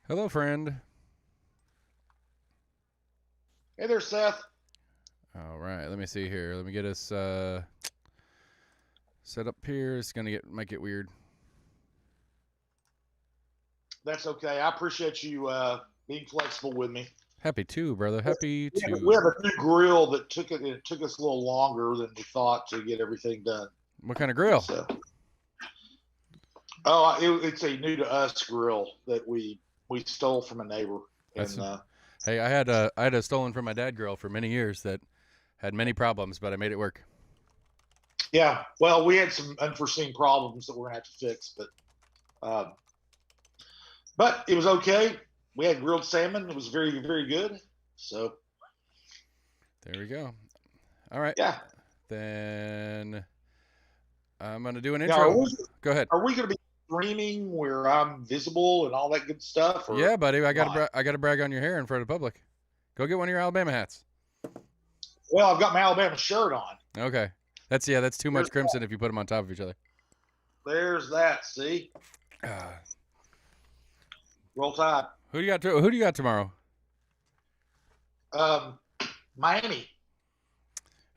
Hello, friend. Hey there, Seth. All right, let me see here. Let me get us set up here. It's gonna might get weird. That's okay. I appreciate you being flexible with me. Happy to, brother. Happy We to. have a new grill that it took us a little longer than we thought to get everything done. What kind of grill? So, it's a new to us grill that we stole from a neighbor, That's and hey. I had a stolen from my dad grill for many years that had many problems, but I made it work. yeah, well, we had some unforeseen problems that we're gonna have to fix, um, but it was okay. We had grilled salmon. It was very very good. So There we go. All right, yeah. then I'm gonna do an Now, intro. Go ahead. are we going to be streaming where I'm visible and all that good stuff, or Yeah, buddy. live? I gotta brag on your hair in front of the public. Go get one of your Alabama hats. Well, I've got my Alabama shirt on. Okay. That's too There's much crimson if you put them on top of each other. there's that. See, Uh, roll tide. who do you got tomorrow? Um, Miami.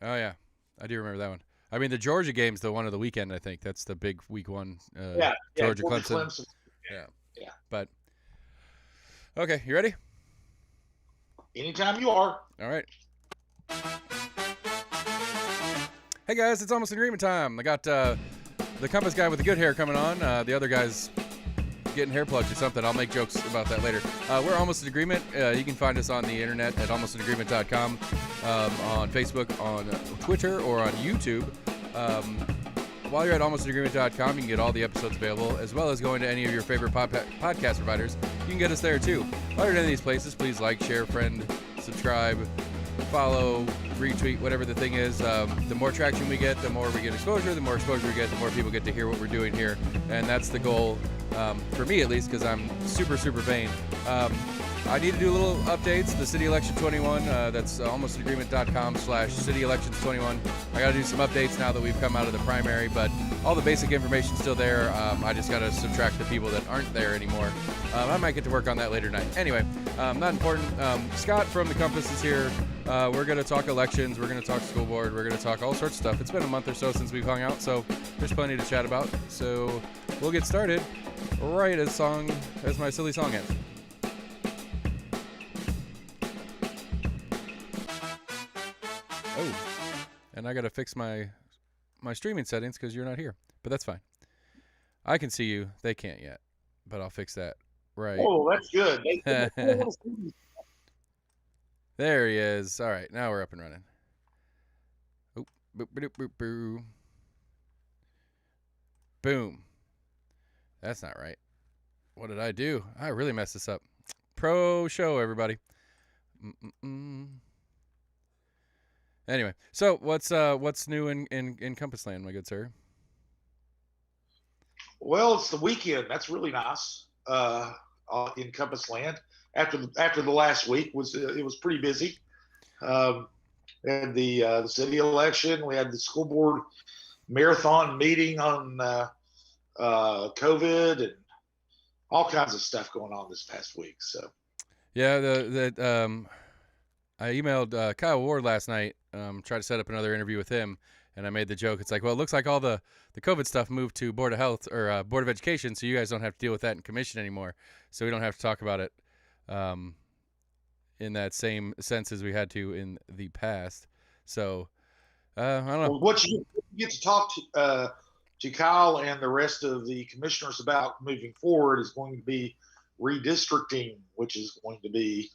Oh yeah, I do remember that one. I mean, the Georgia game's the one of the weekend. I think that's the big week one. Yeah, Georgia Georgia Clemson. Clemson. Yeah, Yeah. but okay, you ready? Anytime you are. All right. Hey guys, it's almost agreement time. I got the Compass guy with the good hair coming on. The other guy's getting hair plugs or something. I'll make jokes about that later. We're almost in agreement. You can find us on the internet at almostinagreement.com, on Facebook, on Twitter, or on YouTube. While you're at almostinagreement.com, you can get all the episodes available, as well as going to any of your favorite podcast providers. You can get us there too. While you're in any of these places, please like, share, friend, subscribe, follow, retweet, whatever the thing is. The more traction we get, the more we get exposure. The more exposure we get, the more people get to hear what we're doing here. And that's the goal, for me at least, because I'm super, super vain. I need to do little updates. The City Election 21, that's almostinagreement.com/City Elections 21. I got to do some updates now that we've come out of the primary, but all the basic information's still there. I just got to subtract the people that aren't there anymore. I might get to work on that later tonight. Anyway, not important. Scott from the Compass is here. We're going to talk elections. We're going to talk school board. We're going to talk all sorts of stuff. It's been a month or so since we've hung out, so there's plenty to chat about. So we'll get started right as my silly song ends. Oh, and I gotta fix my streaming settings because you're not here, but that's fine. I can see you; they can't yet, but I'll fix that right. Oh, that's good. There he is. All right, now we're up and running. Oh, boop, boop, boop, boop. Boom. That's not right. What did I do? I really messed this up. Pro show, everybody. Mm-mm-mm. Anyway, so what's new in Compass Land, my good sir? Well, it's the weekend. That's really nice. In Compass Land, after the last week it was pretty busy. And the city election. We had the school board marathon meeting on COVID and all kinds of stuff going on this past week. So Yeah, I emailed Kyle Ward last night, tried to set up another interview with him, and I made the joke. It's like, well, it looks like all the COVID stuff moved to Board of Health or Board of Education, so you guys don't have to deal with that in commission anymore. So we don't have to talk about it in that same sense as we had to in the past. So I don't know. well, what you get to talk to Kyle and the rest of the commissioners about moving forward is going to be redistricting, which is going to be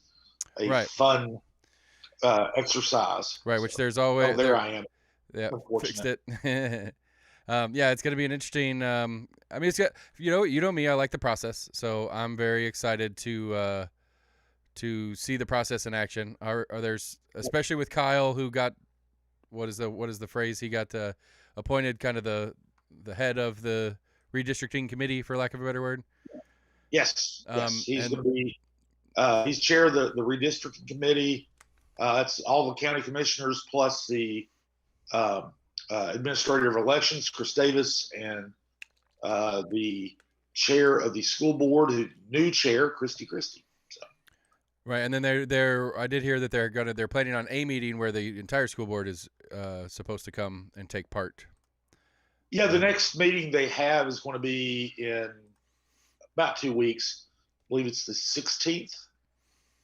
a Right. fun exercise. Right, which there's always. Oh, there I am. Yeah, fixed it. Yeah, it's going to be an interesting. I mean, it's got, you know me. I like the process, so I'm very excited to see the process in action. Are there's especially with Kyle, who got what is the phrase? He got appointed kind of the head of the redistricting committee, for lack of a better word. Yes, he's going to be. He's chair of the redistricting committee. That's all the county commissioners plus the administrator of elections, Chris Davis, and the chair of the school board, new chair, Christy. So, Right, and then they're I did hear that they're planning on a meeting where the entire school board is supposed to come and take part. yeah, the next meeting they have is going to be in about 2 weeks. I believe it's the 16th.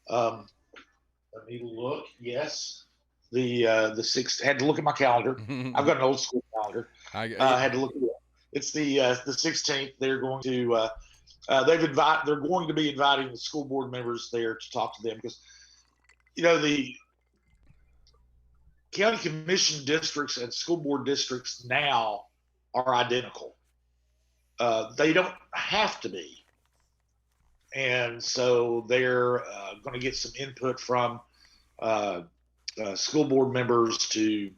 Let me look. Yes, the sixth. Had to look at my calendar. I've got an old school calendar. Had to look at it. It's the 16th. They're going to they're going to be inviting the school board members there to talk to them, because the county commission districts and school board districts now are identical. They don't have to be, and so they're going to get some input from school board members to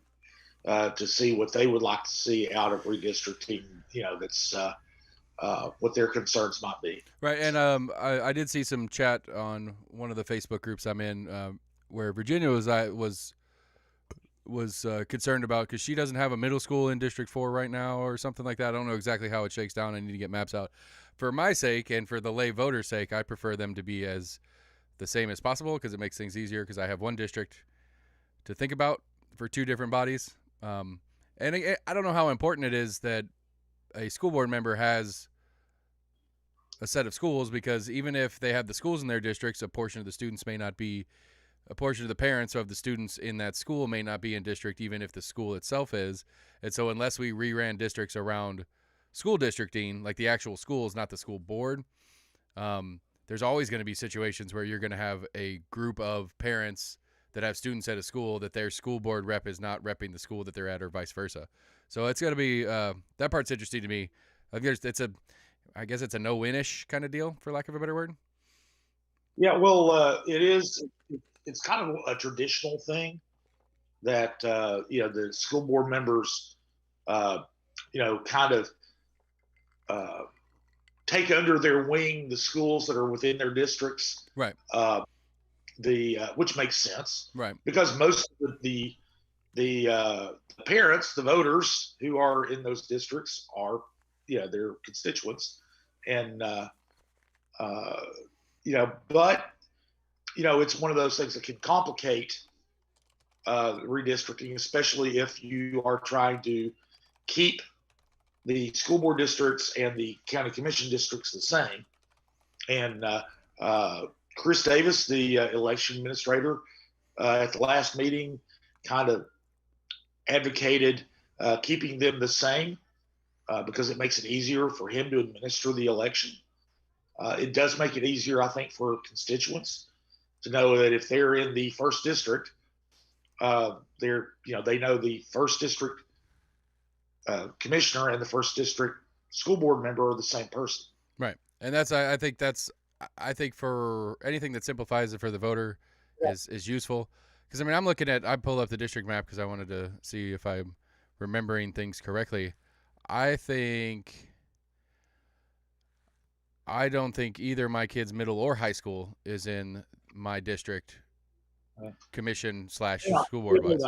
see what they would like to see out of redistricting. That's what their concerns might be. Right, and I did see some chat on one of the Facebook groups I'm in, where Virginia was concerned about, because she doesn't have a middle school in District 4 right now or something like that. I don't know exactly how it shakes down. I need to get maps out. For my sake and for the lay voter's sake, I prefer them to be as the same as possible, because it makes things easier, because I have one district to think about for two different bodies. And I don't know how important it is that a school board member has a set of schools, because even if they have the schools in their districts, a portion of the students may not be, a portion of the parents of the students in that school may not be in district, even if the school itself is. And so unless we reran districts around school districting, like the actual schools, not the school board, there's always going to be situations where you're going to have a group of parents that have students at a school that their school board rep is not repping the school that they're at, or vice versa. So it's going to be, that part's interesting to me. I guess it's a no-win-ish kind of deal, for lack of a better word. Yeah, well, it is. It's kind of a traditional thing that the school board members, kind of take under their wing the schools that are within their districts. Right. Which makes sense. Right. Because most of the parents, the voters who are in those districts are, their constituents, and but it's one of those things that can complicate redistricting, especially if you are trying to keep the school board districts and the county commission districts the same. And Chris Davis, the election administrator, at the last meeting, kind of advocated keeping them the same, because it makes it easier for him to administer the election. It does make it easier, I think, for constituents to know that if they're in the first district, they know the first district commissioner and the first district school board member are the same person. Right, and I think for anything that simplifies it for the voter is useful. Because I pulled up the district map because I wanted to see if I'm remembering things correctly. I don't think either my kid's middle or high school is in my district commission / school board wise.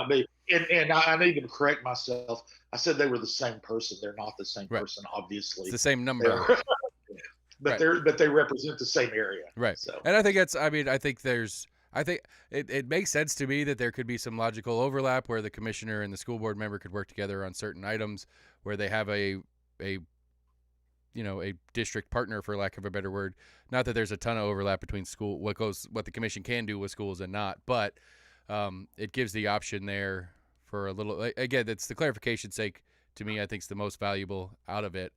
And I need to correct myself. I said they were the same person. They're not the same person, obviously. It's the same number. But they represent the same area. Right. So. And I think I think it makes sense to me that there could be some logical overlap where the commissioner and the school board member could work together on certain items where they have a district partner, for lack of a better word. Not that there's a ton of overlap between what the commission can do with schools and not, but it gives the option there for a little. Again, that's the clarification's sake. To me, I think it's the most valuable out of it,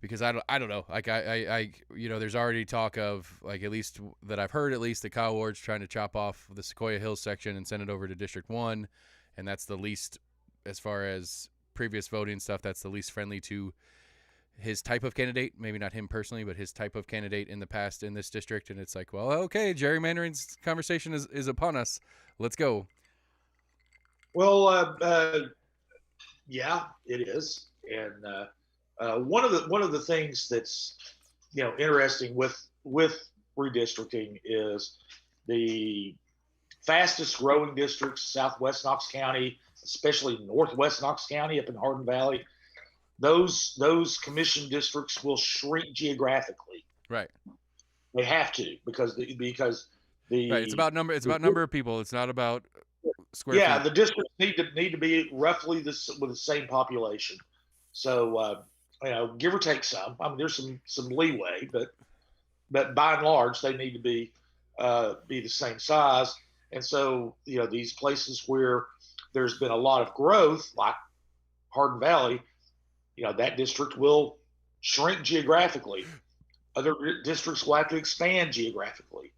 because I don't know. Like there's already talk of, like, at least that I've heard, that Kyle Ward's trying to chop off the Sequoia Hills section and send it over to District 1, and that's the least, as far as previous voting stuff, that's the least friendly to his type of candidate. Maybe not him personally, but his type of candidate in the past in this district. And it's like, well, okay, gerrymandering's conversation is upon us. Let's go. Well, yeah, it is. And one of the things that's interesting with redistricting is the fastest growing districts, Southwest Knox County, especially Northwest Knox County up in Hardin Valley, those commission districts will shrink geographically. Right. They have to because the Right. It's about number. It's about number of people. It's not about square yeah, feet. the districts need to be roughly with the same population. So give or take some. I mean, there's some leeway, but by and large, they need to be the same size. And so these places where there's been a lot of growth, like Hardin Valley, that district will shrink geographically. Other districts will have to expand geographically.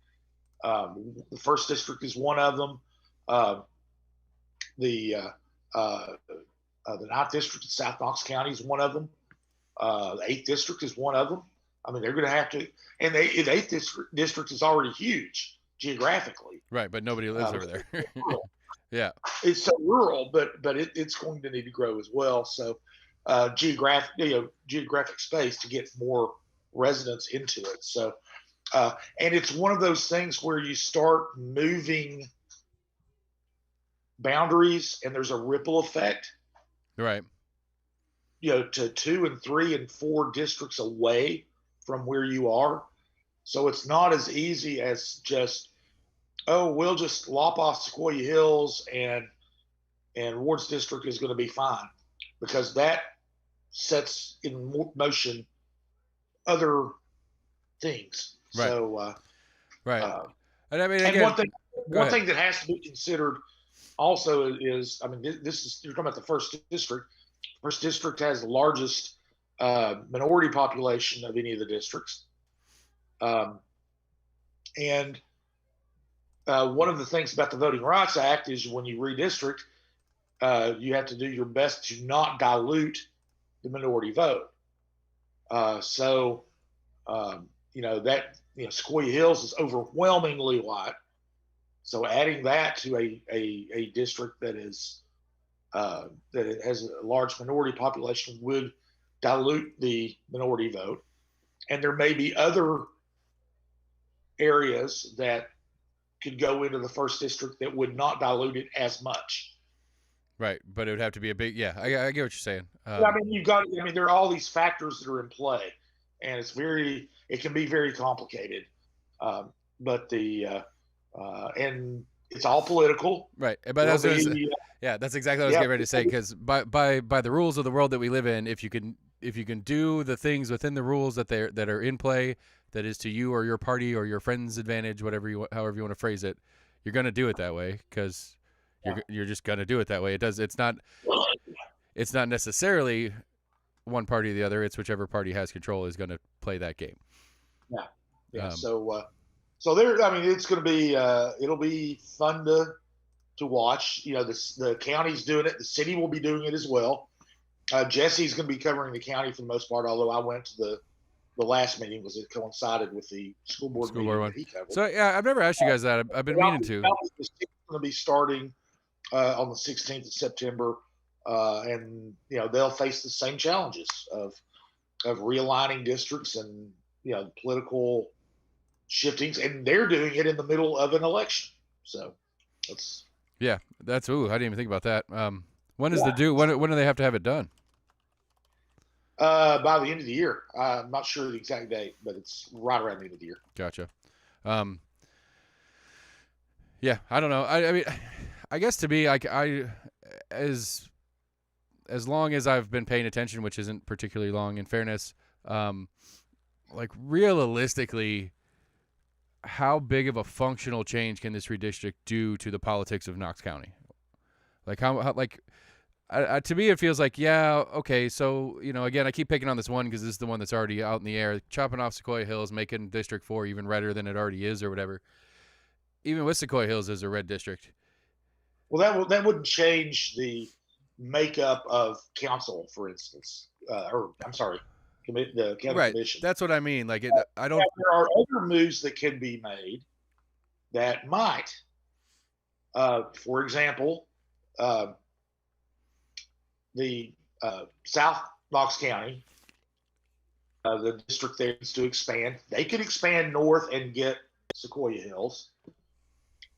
The first district is one of them. The ninth district in South Knox County is one of them. The eighth district is one of them. I mean, they're going to have to, and the eighth district is already huge geographically. Right, but nobody lives over there. Yeah, it's so rural, but it's going to need to grow as well. So geographic space to get more residents into it. So and it's one of those things where you start moving boundaries and there's a ripple effect. Right. To 2 and 3 and 4 districts away from where you are. So it's not as easy as just, we'll just lop off Sequoia Hills and Ward's district is going to be fine, because that sets in motion other things. Right. So right. And I mean, and again, one thing that has to be considered also is, I mean, this is, you're talking about the first district. First district has the largest minority population of any of the districts. And one of the things about the Voting Rights Act is when you redistrict, you have to do your best to not dilute the minority vote. Sequoia Hills is overwhelmingly white. So adding that to a district that it has a large minority population would dilute the minority vote. And there may be other areas that could go into the first district that would not dilute it as much. Right, but it would have to be a big, I get what you're saying. There are all these factors that are in play, and it can be very complicated. And it's all political. Right, but that's exactly what I was getting ready to say, because by the rules of the world that we live in, if you can do the things within the rules that are in play, that is to you or your party or your friend's advantage, however you want to phrase it, you're going to do it that way, because you're just going to do it that way. It's not necessarily one party or the other. It's whichever party has control is going to play that game. Yeah. So there. I mean, it's going to be. It'll be fun to watch. The county's doing it. The city will be doing it as well. Jesse's going to be covering the county for the most part. Although I went to the last meeting, because it coincided with the school board meeting that he covered. So I've never asked you guys that. I've been meaning to. It's going to be starting on the 16th of September, and they'll face the same challenges of realigning districts and political shiftings, and they're doing it in the middle of an election. So that's I didn't even think about that. When is the due? When do they have to have it done? By the end of the year. I'm not sure the exact date, but it's right around the end of the year. Gotcha. I don't know. I mean, I guess to me, as long as I've been paying attention, which isn't particularly long, in fairness, realistically, how big of a functional change can this redistrict do to the politics of Knox County? To me, it feels like, okay, so, again, I keep picking on this one because this is the one that's already out in the air, chopping off Sequoia Hills, making District 4 even redder than it already is or whatever. Even with Sequoia Hills as a red district. Well, that wouldn't change the makeup of council, for instance. The county commission. That's what I mean. I don't. There are other moves that can be made that might, for example, the South Knox County, the district there is to expand. They could expand north and get Sequoia Hills.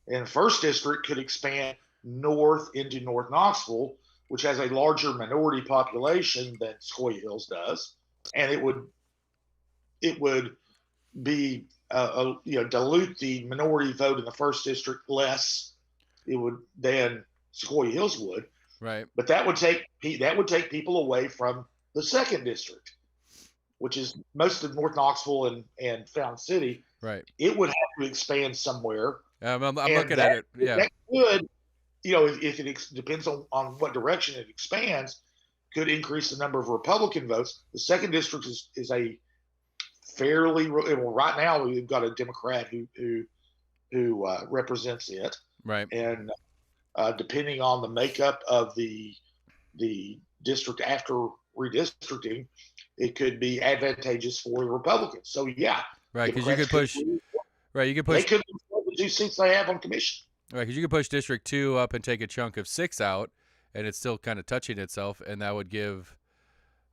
And the first district could expand north into North Knoxville, which has a larger minority population than Sequoia Hills does, and it would be dilute the minority vote in the first district less it would than Sequoia Hills would. Right. But that would take people away from the second district, which is most of North Knoxville and Fountain City. Right. It would have to expand somewhere. I'm looking at it. Yeah. That could, if it depends on what direction it expands, could increase the number of Republican votes. The second district is a fairly right now we've got a Democrat who represents it. Right. And depending on the makeup of the district after redistricting, it could be advantageous for the Republicans. So yeah, right, because you could push. Right, you could push. They could lose the 2 seats they have on commission. Right, because you could push District 2 up and take a chunk of 6 out, and it's still kind of touching itself, and that would give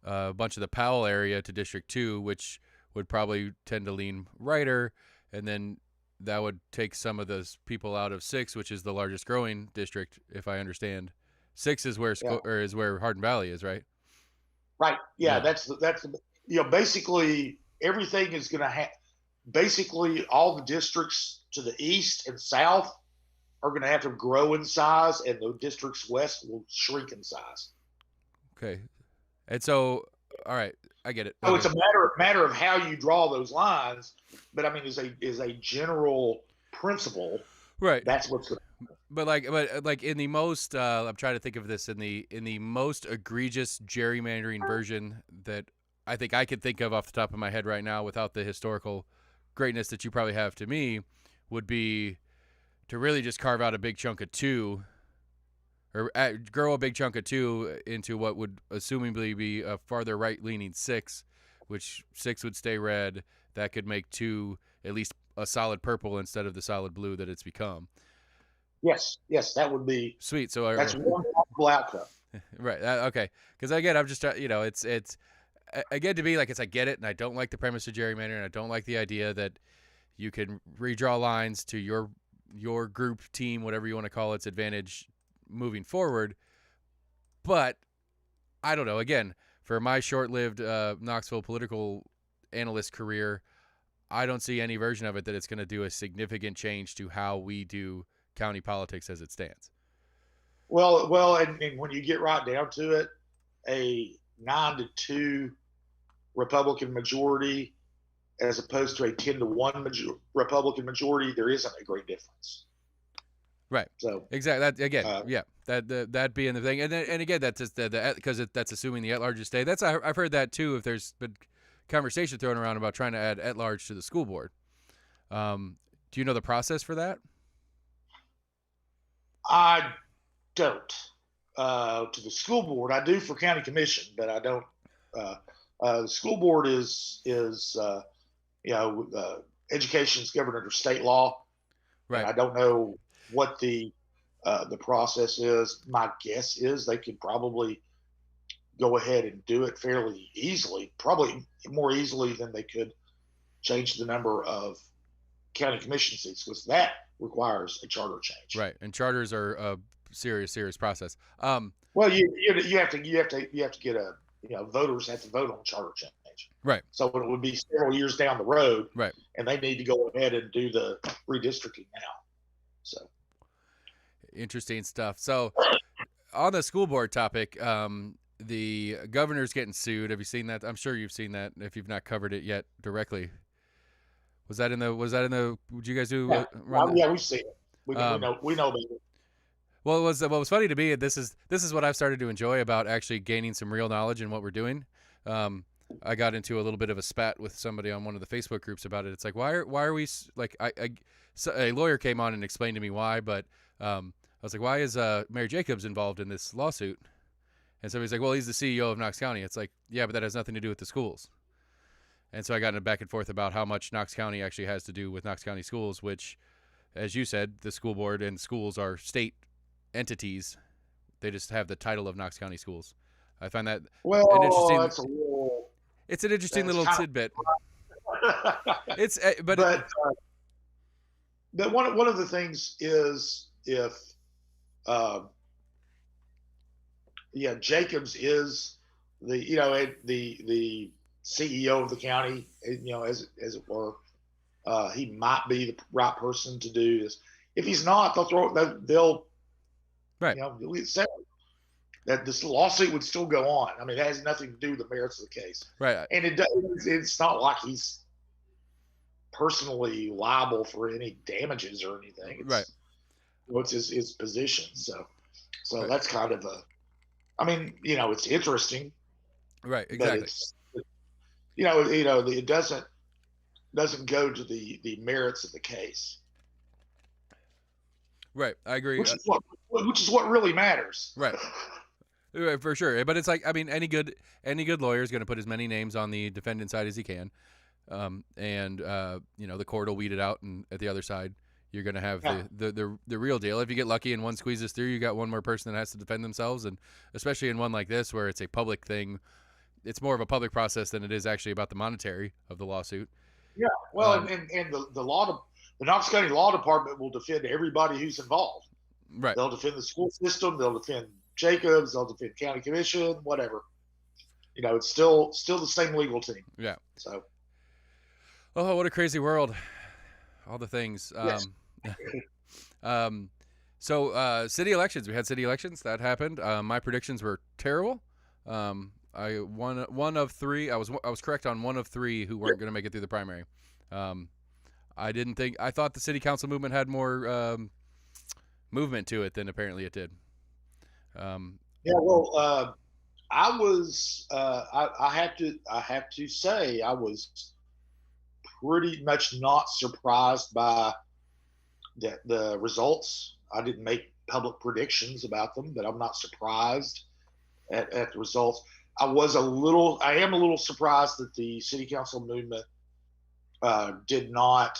a bunch of the Powell area to District 2, which would probably tend to lean righter, and then that would take some of those people out of 6, which is the largest growing district, if I understand. 6 is where is where Hardin Valley is, right? Right. Yeah, that's basically everything is going to have. Basically, all the districts to the east and south are going to have to grow in size, and the districts west will shrink in size. Okay, and so, all right, I get it. So it's a matter of how you draw those lines, but I mean, is a general principle, right? That's what's going to happen. But like in the most, I'm trying to think of this in the most egregious gerrymandering version that I think I could think of off the top of my head right now, without the historical greatness that you probably have to me, would be to really just carve out a big chunk of 2, or grow a big chunk of 2 into what would assumably be a farther right-leaning 6, which 6 would stay red. That could make 2 at least a solid purple instead of the solid blue that it's become. Yes, that would be sweet. So that's one possible outcome. Right. Okay. Because again, I'm just it's again, to me, like, I get it, and I don't like the premise of gerrymandering, and I don't like the idea that you can redraw lines to your group, team, whatever you want to call its advantage moving forward. But I don't know. Again, for my short-lived Knoxville political analyst career, I don't see any version of it that it's going to do a significant change to how we do county politics as it stands. Well, and when you get right down to it, a 9-2 Republican majority as opposed to a 10-1 Republican majority, there isn't a great difference. Right. So exactly. That again, yeah. That being the thing, and again, that's just because that's assuming the at-large stay. I've heard that too. If there's been conversation thrown around about trying to add at-large to the school board, do you know the process for that? I don't. To the school board, I do for county commission, but I don't. The school board is education is governed under state law. Right. I don't know what the process is. My guess is they could probably go ahead and do it fairly easily, probably more easily than they could change the number of county commission seats, because that requires a charter change. Right, and charters are a serious process. Well, you have to get voters have to vote on charter change. Right. So it would be several years down the road. Right. And they need to go ahead and do the redistricting now. So interesting stuff. So on the school board topic, the governor's getting sued. Have you seen that? I'm sure you've seen that if you've not covered it yet directly. Was that in the? Would you guys do? Yeah, we've seen it. We know about it. Well, what was funny to me, this is what I've started to enjoy about actually gaining some real knowledge in what we're doing. I got into a little bit of a spat with somebody on one of the Facebook groups about it. It's like, why are we like, so a lawyer came on and explained to me why, but I was like, why is Mayor Jacobs involved in this lawsuit? And so he's like, well, he's the CEO of Knox County. It's like, yeah, but that has nothing to do with the schools. And so I got in a back and forth about how much Knox County actually has to do with Knox County schools, which, as you said, the school board and schools are state entities. They just have the title of Knox County schools. I find that it's an interesting little tidbit. But one of the things is if yeah, Jacobs is the CEO of the county, as it were. He might be the right person to do this. If he's not, they'll Right. say that this lawsuit would still go on. I mean, it has nothing to do with the merits of the case, Right. and it's not like he's personally liable for any damages or anything. Right. It's his position. So Right. that's kind of I mean, it's interesting, Right. but Exactly. it doesn't go to the merits of the case. Right. I agree. Which is what really matters. Right. For sure. But it's like, I mean, any good lawyer is going to put as many names on the defendant side as he can. And the court will weed it out, and at the other side, you're going to have the real deal. If you get lucky and one squeezes through, you got one more person that has to defend themselves, and especially in one like this where it's a public thing, it's more of a public process than it is actually about the monetary of the lawsuit. Yeah, well, and the Knox County Law Department will defend everybody who's involved. Right. They'll defend the school system. They'll defend Jacobs. They'll defend county commission. Whatever. It's still the same legal team. Yeah. So. Oh, what a crazy world! All the things. Yes. So city elections. We had city elections that happened. My predictions were terrible. I won one of three. I was correct on one of three who weren't going to make it through the primary. I thought the city council movement had more movement to it than apparently it did. Yeah, well, I was. I have to say, I was pretty much not surprised by the results. I didn't make public predictions about them, but I'm not surprised at the results. I am a little surprised that the city council movement did not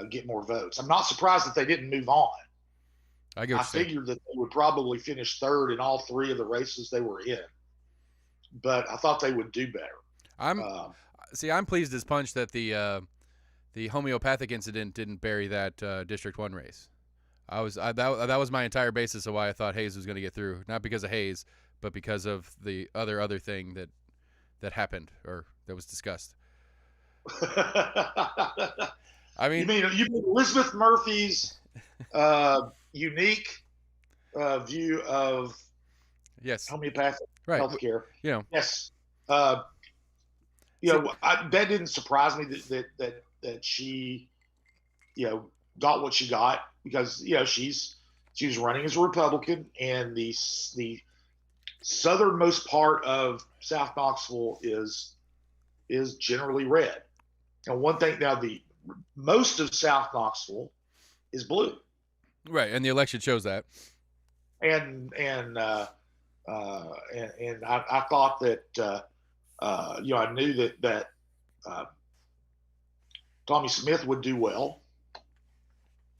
get more votes. I'm not surprised that they didn't move on. I figured that they would probably finish third in all three of the races they were in, but I thought they would do better. I'm pleased as punch that the homeopathic incident didn't bury that District 1 race. That was my entire basis of why I thought Hayes was going to get through, not because of Hayes, but because of the other thing that happened or that was discussed. I mean, you mean Elizabeth Murphy's unique view of homeopathic healthcare? Yes. That didn't surprise me that she, got what she got because she was running as a Republican, and the southernmost part of South Knoxville is generally red. And one thing now, most of South Knoxville is blue. Right, and the election shows that. And I thought that I knew that Tommy Smith would do well.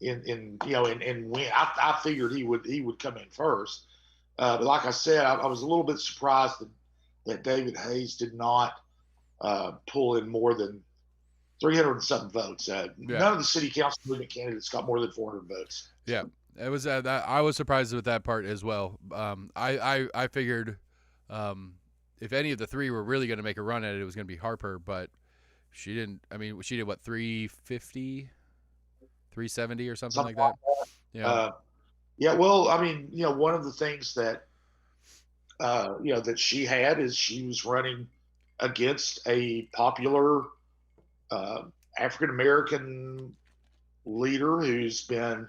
And when I figured he would come in first, but like I said, I was a little bit surprised that David Hayes did not pull in more than 300 and something votes. None of the city council movement candidates got more than 400 votes. Yeah, it was. I was surprised with that part as well. I figured if any of the three were really going to make a run at it, it was going to be Harper, but she didn't. I mean, she did what, 350, 370 or something like that. Yeah. Yeah. Well, I mean, one of the things that that she had is she was running against a popular African American leader who's been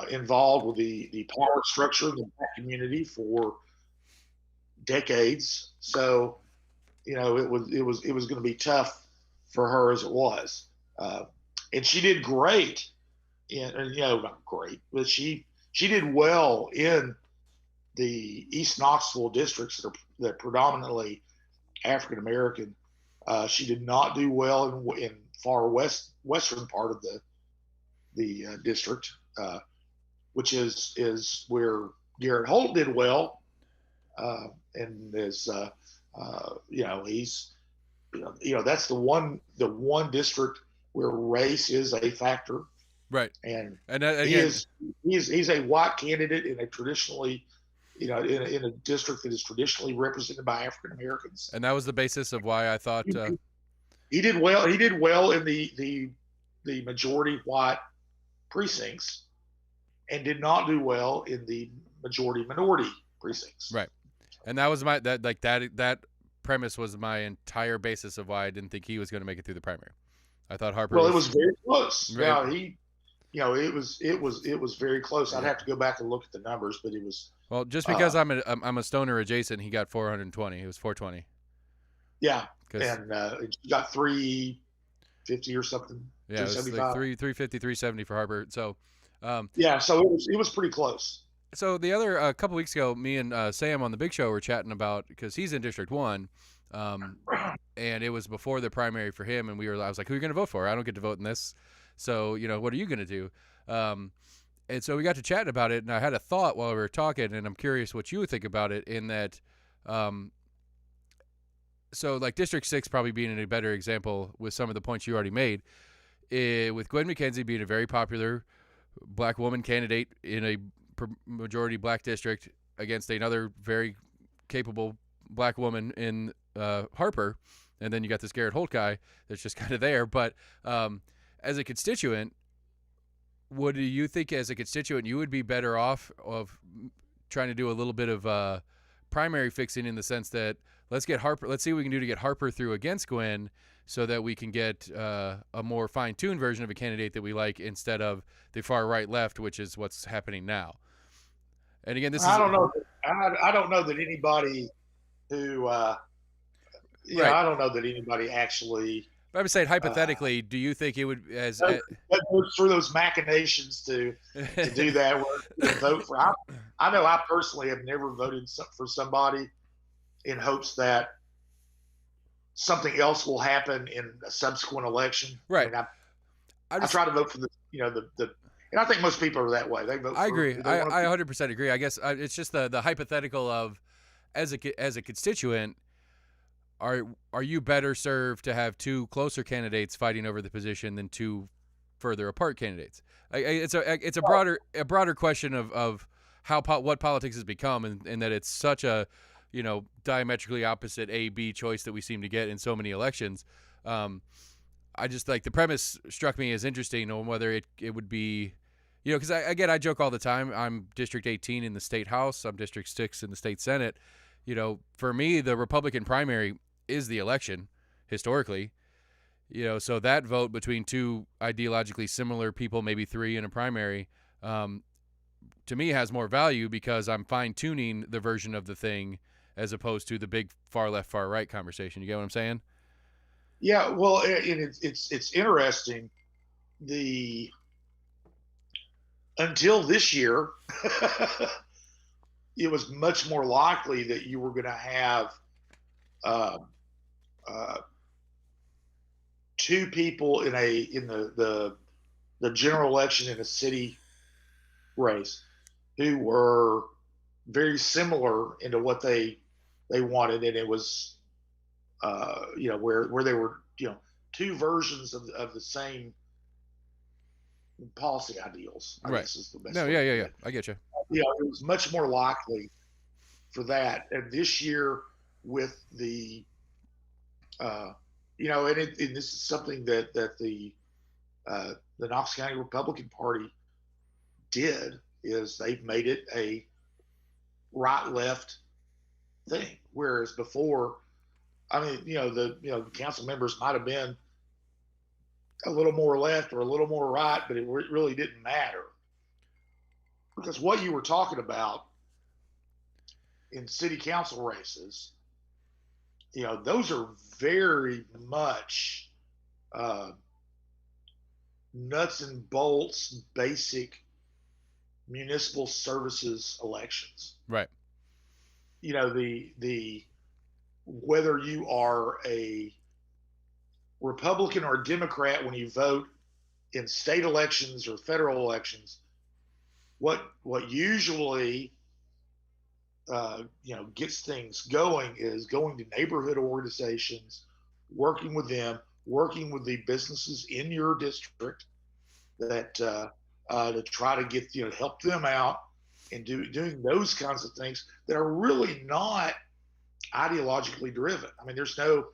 involved with the power structure in the black community for decades. So, it was going to be tough for her as it was, and she did great. Not great, but she did well in the East Knoxville districts that are predominantly African American. She did not do well in far western part of the district, which is where Garrett Holt did well, and is he's that's the one district where race is a factor. Right, and he's a white candidate in a traditionally in a district that is traditionally represented by African Americans. And that was the basis of why I thought. He did well. He did well in the majority white precincts, and did not do well in the majority minority precincts. Right, and that was that premise was my entire basis of why I didn't think he was going to make it through the primary. I thought Harper. Well, it was very close. Right. Yeah, it was very close. I'd have to go back and look at the numbers, but it was. Well, just because I'm a stoner adjacent, he got 420. It was 420. Yeah, and he got 350 or something. Yeah, it was like 350, 370 for Harper. So. Yeah, so it was pretty close. So the other a couple weeks ago, me and Sam on the Big Show were chatting about, because he's in District 1, and it was before the primary for him, and I was like, who are you going to vote for? I don't get to vote in this. So, what are you going to do? And so we got to chatting about it, and I had a thought while we were talking, and I'm curious what you would think about it, in that, so like District 6 probably being a better example with some of the points you already made, with Gwen McKenzie being a very popular black woman candidate in a majority black district against another very capable black woman in Harper, and then you got this Garrett Holt guy that's just kind of there. But as a constituent, what do you think as a constituent you would be better off of trying to do a little bit of primary fixing, in the sense that let's see what we can do to get Harper through against Gwen, so that we can get a more fine-tuned version of a candidate that we like, instead of the far right left, which is what's happening now. And again, I don't know. I don't know that anybody who, right. I don't know that anybody actually. But I'm saying hypothetically, do you think it would goes through those machinations to do that? Vote for. I know I personally have never voted for somebody in hopes that something else will happen in a subsequent election. Right. I try to vote for and I think most people are that way. They vote. I agree. I 100% agree. I guess it's just the hypothetical of, as a constituent, are you better served to have two closer candidates fighting over the position than two further apart candidates? It's a broader question of what politics has become, and that it's such a diametrically opposite A-B choice that we seem to get in so many elections. I just the premise struck me as interesting on whether it would be, because I joke all the time. I'm District 18 in the state house. I'm District 6 in the state senate. For me, the Republican primary is the election historically. So that vote between two ideologically similar people, maybe three in a primary, to me has more value, because I'm fine-tuning the version of the thing as opposed to the big far left, far right conversation. You get what I'm saying? Yeah, well, it's interesting. Until this year, it was much more likely that you were going to have two people in the general election in a city race who were very similar into what they wanted, and it was where they were two versions of the same policy ideals. I guess is the best. No, yeah. I get you. It was much more likely for that. And this year, with the and this is something that the Knox County Republican Party did, is they've made it a right-left thing, whereas before, the council members might have been a little more left or a little more right, but it really didn't matter, because what you were talking about in city council races, those are very much nuts and bolts, basic municipal services elections. Right. The whether you are a Republican or Democrat when you vote in state elections or federal elections, what usually gets things going is going to neighborhood organizations, working with them, working with the businesses in your district that to try to get help them out and doing those kinds of things that are really not ideologically driven. I mean, there's no,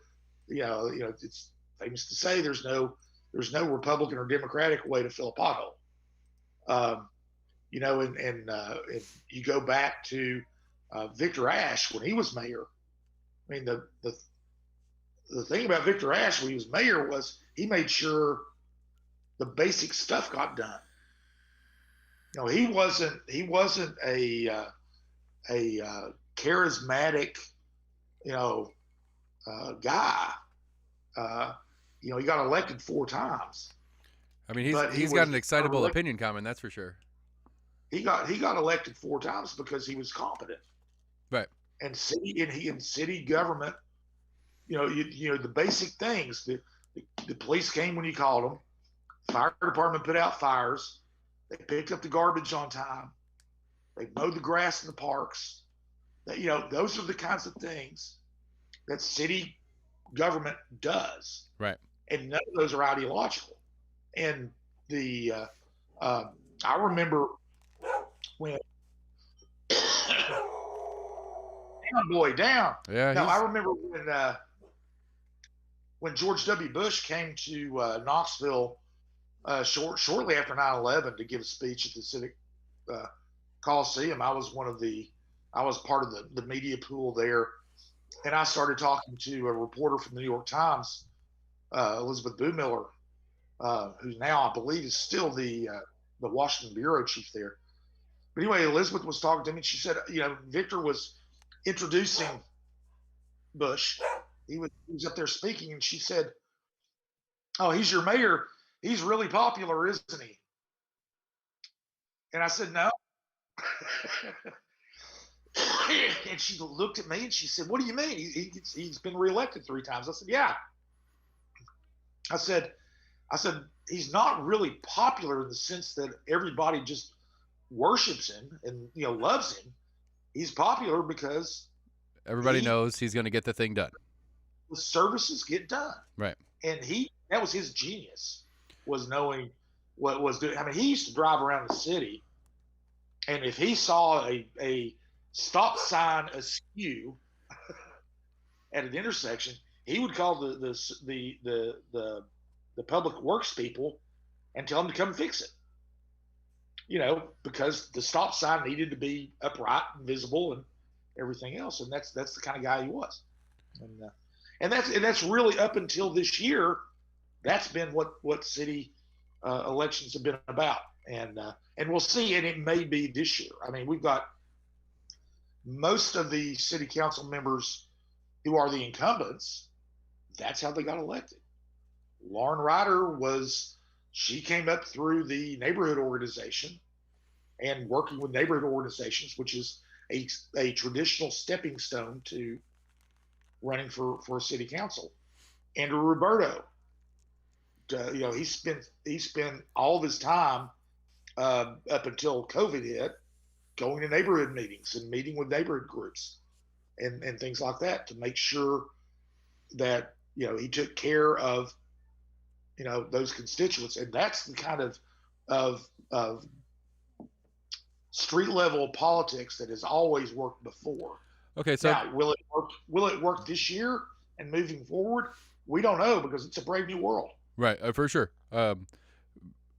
it's famous to say there's no Republican or Democratic way to fill a pothole. And you go back to Victor Ashe when he was mayor. I mean, the thing about Victor Ashe when he was mayor was he made sure the basic stuff got done. He wasn't a charismatic, guy. He got elected 4 times. I mean, he's got an excitable opinion comment, that's for sure. He got elected 4 times because he was competent. Right. And city government, the basic things. The police came when you called them. Fire department put out fires. They picked up the garbage on time. They mowed the grass in the parks. Those are the kinds of things that city government does. Right. And none of those are ideological. And I remember when down, boy, down. Yeah. No, I remember when George W. Bush came to Knoxville shortly after 9/11 to give a speech at the Civic Coliseum. I was part of the media pool there, and I started talking to a reporter from the New York Times, Elizabeth Boomiller, who now I believe is still the Washington bureau chief there. But anyway, Elizabeth was talking to me, and she said, Victor was introducing Bush. He was up there speaking, and she said, "Oh, he's your mayor. He's really popular, isn't he?" And I said, "No." And she looked at me and she said, "What do you mean? He's been reelected 3 times." I said, "Yeah." I said, he's not really popular in the sense that everybody just worships him and loves him. He's popular because everybody knows he's going to get the thing done. The services get done. Right. And that was his genius, was knowing what was doing. I mean, he used to drive around the city, and if he saw a stop sign askew at an intersection, he would call the public works people and tell them to come fix it. Because the stop sign needed to be upright and visible and everything else, and that's the kind of guy he was. And that's really up until this year. That's been what city elections have been about, and we'll see. And it may be this year. I mean, we've got most of the city council members who are the incumbents. That's how they got elected. Lauren Ryder she came up through the neighborhood organization and working with neighborhood organizations, which is a traditional stepping stone to running for city council. Andrew Roberto, he spent all of his time up until COVID hit going to neighborhood meetings and meeting with neighborhood groups and things like that to make sure that he took care of those constituents. And that's the kind of street level politics that has always worked before. Okay, so now, will it work this year and moving forward? We don't know, because it's a brave new world. Right, for sure.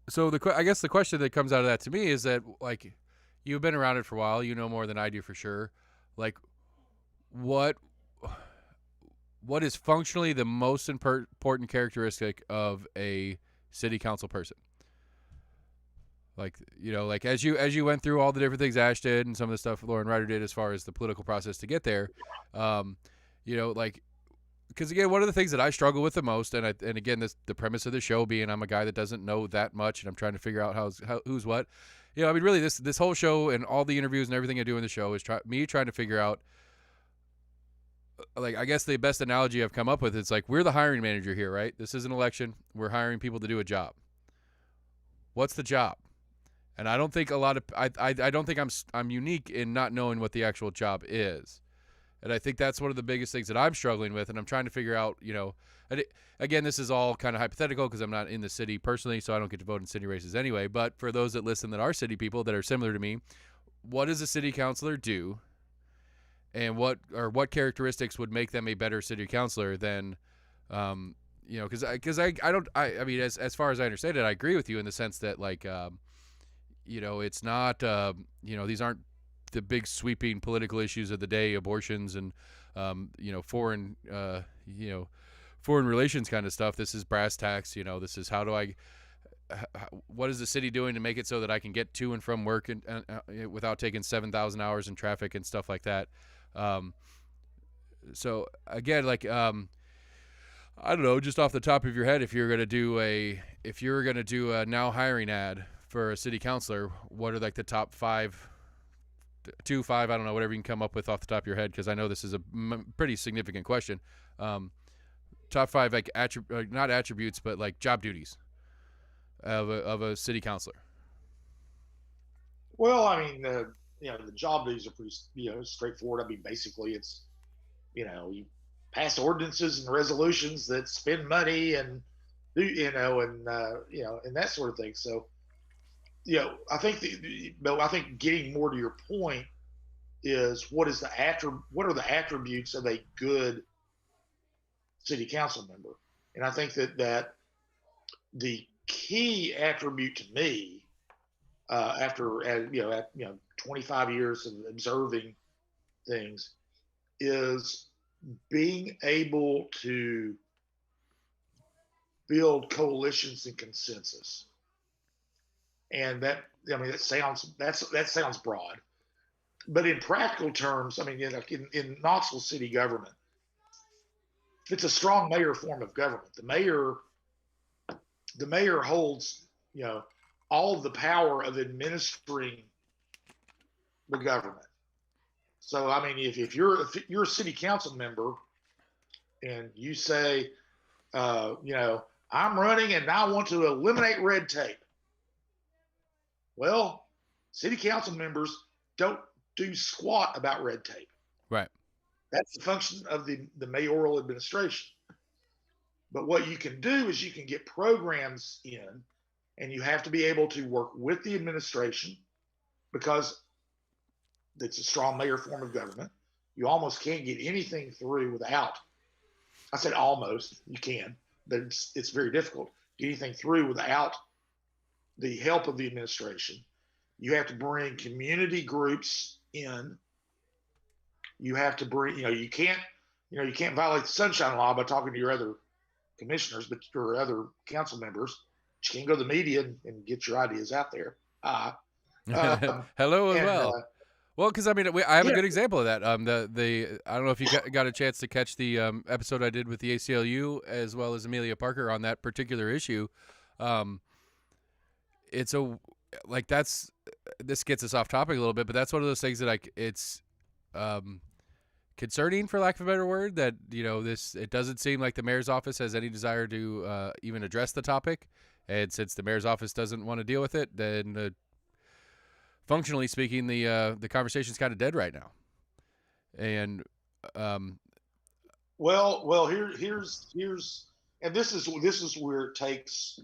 So I guess the question that comes out of that to me is that, like, you've been around it for a while, you know more than I do for sure. Like, what is functionally the most important characteristic of a city council person? Like, like as you went through all the different things Ash did and some of the stuff Lauren Ryder did as far as the political process to get there, like, because again, one of the things that I struggle with the most, and again, the premise of the show being I'm a guy that doesn't know that much, and I'm trying to figure out who's what. I mean, really, this whole show and all the interviews and everything I do in the show is trying to figure out. Like, I guess the best analogy I've come up with is like, we're the hiring manager here, right? This is an election. We're hiring people to do a job. What's the job? And I don't think I don't think I'm unique in not knowing what the actual job is. And I think that's one of the biggest things that I'm struggling with, and I'm trying to figure out, again, this is all kind of hypothetical because I'm not in the city personally, so I don't get to vote in city races anyway. But for those that listen that are city people that are similar to me, what does a city councilor do, and what characteristics would make them a better city councilor than, I mean, as far as I understand it, I agree with you in the sense that, like, it's not, these aren't the big sweeping political issues of the day, abortions and, foreign, foreign relations kind of stuff. This is brass tacks. This is what is the city doing to make it so that I can get to and from work and without taking 7,000 hours in traffic and stuff like that. So again, like, I don't know, just off the top of your head, if you're gonna do a now hiring ad for a city councilor, what are like the top 5, 2, 5, I don't know, whatever you can come up with off the top of your head, because I know this is a pretty significant question. Top 5, like, not attributes, but like job duties of a city councilor. Well, I mean, the job duties are pretty, straightforward. I mean, basically, it's, you pass ordinances and resolutions that spend money and do, and that sort of thing. So, I think I think getting more to your point is what are the attributes of a good city council member? And I think that the key attribute to me, after 25 years of observing things, is being able to build coalitions and consensus. And that sounds broad, but in practical terms, I mean, in Knoxville city government, it's a strong mayor form of government. The mayor holds, all of the power of administering the government. So, I mean, if you're a city council member and you say, I'm running and I want to eliminate red tape. Well, city council members don't do squat about red tape. Right. That's the function of the mayoral administration. But what you can do is you can get programs in, and you have to be able to work with the administration, because it's a strong mayor form of government. You almost can't get anything through without, I said almost, you can, but it's very difficult to get anything through without the help of the administration. You have to bring community groups in. You have to bring, you can't violate the sunshine law by talking to your other commissioners, but your other council members. You can't go to the media and get your ideas out there. Hello as well. Well, because I mean, I have a good example of that. I don't know if you got a chance to catch the episode I did with the ACLU as well as Amelia Parker on that particular issue. This gets us off topic a little bit, but that's one of those things that it's concerning, for lack of a better word, that it doesn't seem like the mayor's office has any desire to even address the topic, and since the mayor's office doesn't want to deal with it, then functionally speaking, the conversation's kind of dead right now. And here's and this is where it takes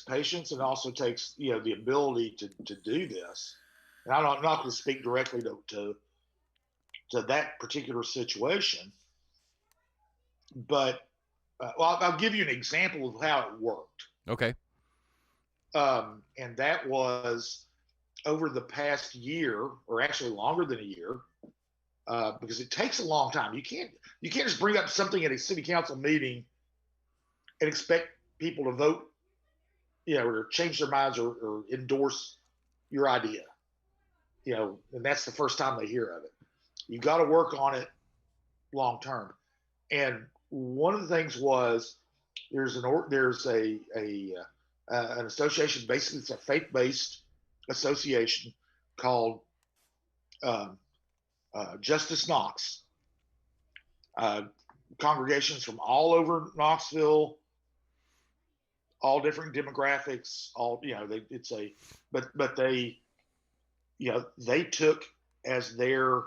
patience, and also takes the ability to do this. And I'm not going to speak directly to that particular situation, but I'll give you an example of how it worked. Okay. And that was over the past year, or actually longer than a year, because it takes a long time. You can't just bring up something at a city council meeting and expect people to vote, or change their minds or endorse your idea. And that's the first time they hear of it. You got to work on it long term. And one of the things was there's an association, basically it's a faith-based association called Justice Knox. Congregations from all over Knoxville, all different demographics, they took as their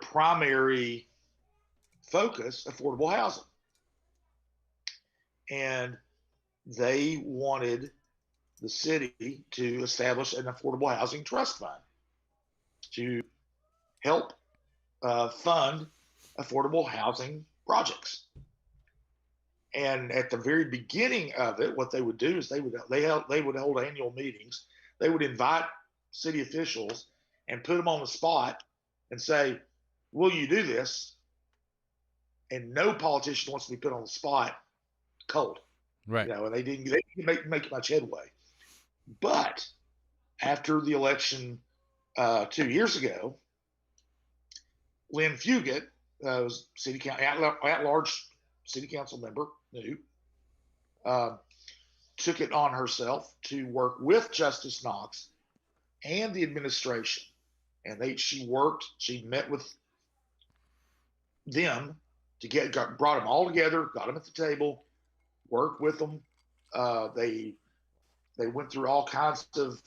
primary focus affordable housing. And they wanted the city to establish an affordable housing trust fund to help fund affordable housing projects. And at the very beginning of it, what they would do is they would hold annual meetings. They would invite city officials and put them on the spot and say, "Will you do this?" And no politician wants to be put on the spot cold, Right. and they didn't make much headway. But after the election 2 years ago, Lynn Fugit was at large city council member, new, uh, took it on herself to work with Justice Knox and the administration. And she met with them brought them all together, got them at the table, worked with them. They went through all kinds of,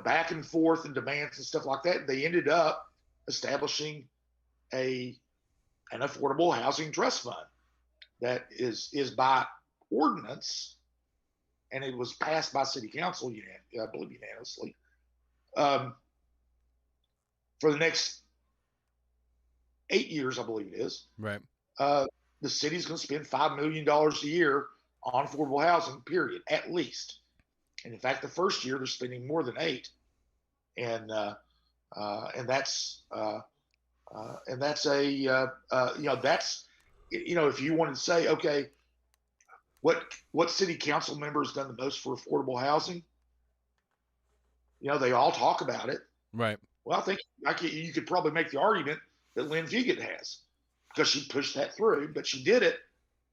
back and forth and demands and stuff like that. They ended up establishing an affordable housing trust fund that is by ordinance, and it was passed by city council, I believe unanimously, for the next 8 years, I believe it is. Right. The city's going to spend $5 million a year on affordable housing, period, at least. And in fact, the first year they're spending more than 8, and that's if you wanted to say, okay, what city council member has done the most for affordable housing? They all talk about it. Right. Well, I think you could probably make the argument that Lynn Fugit has, because she pushed that through, but she did it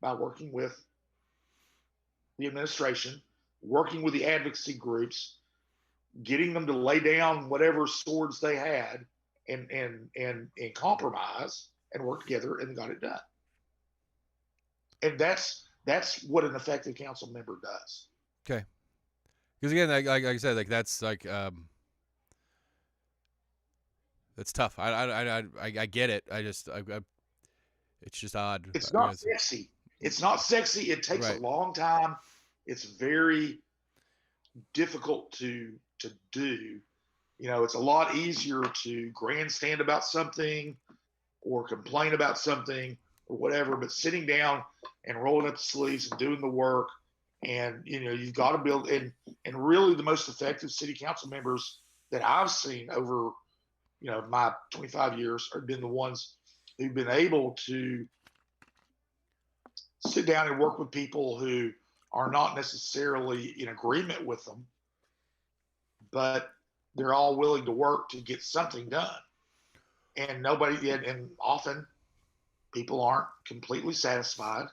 by working with the administration, working with the advocacy groups, getting them to lay down whatever swords they had and compromise and work together, and got it done. And that's what an effective council member does. Okay. Because again, like I said, like that's like that's tough. I get it. It's just odd. It's not sexy. It's not sexy. It takes a long time. It's very difficult to do. It's a lot easier to grandstand about something or complain about something or whatever, but sitting down and rolling up the sleeves and doing the work, and you've got to build. And really, the most effective city council members that I've seen over my 25 years have been the ones who've been able to sit down and work with people who are not necessarily in agreement with them, but they're all willing to work to get something done. And often people aren't completely satisfied,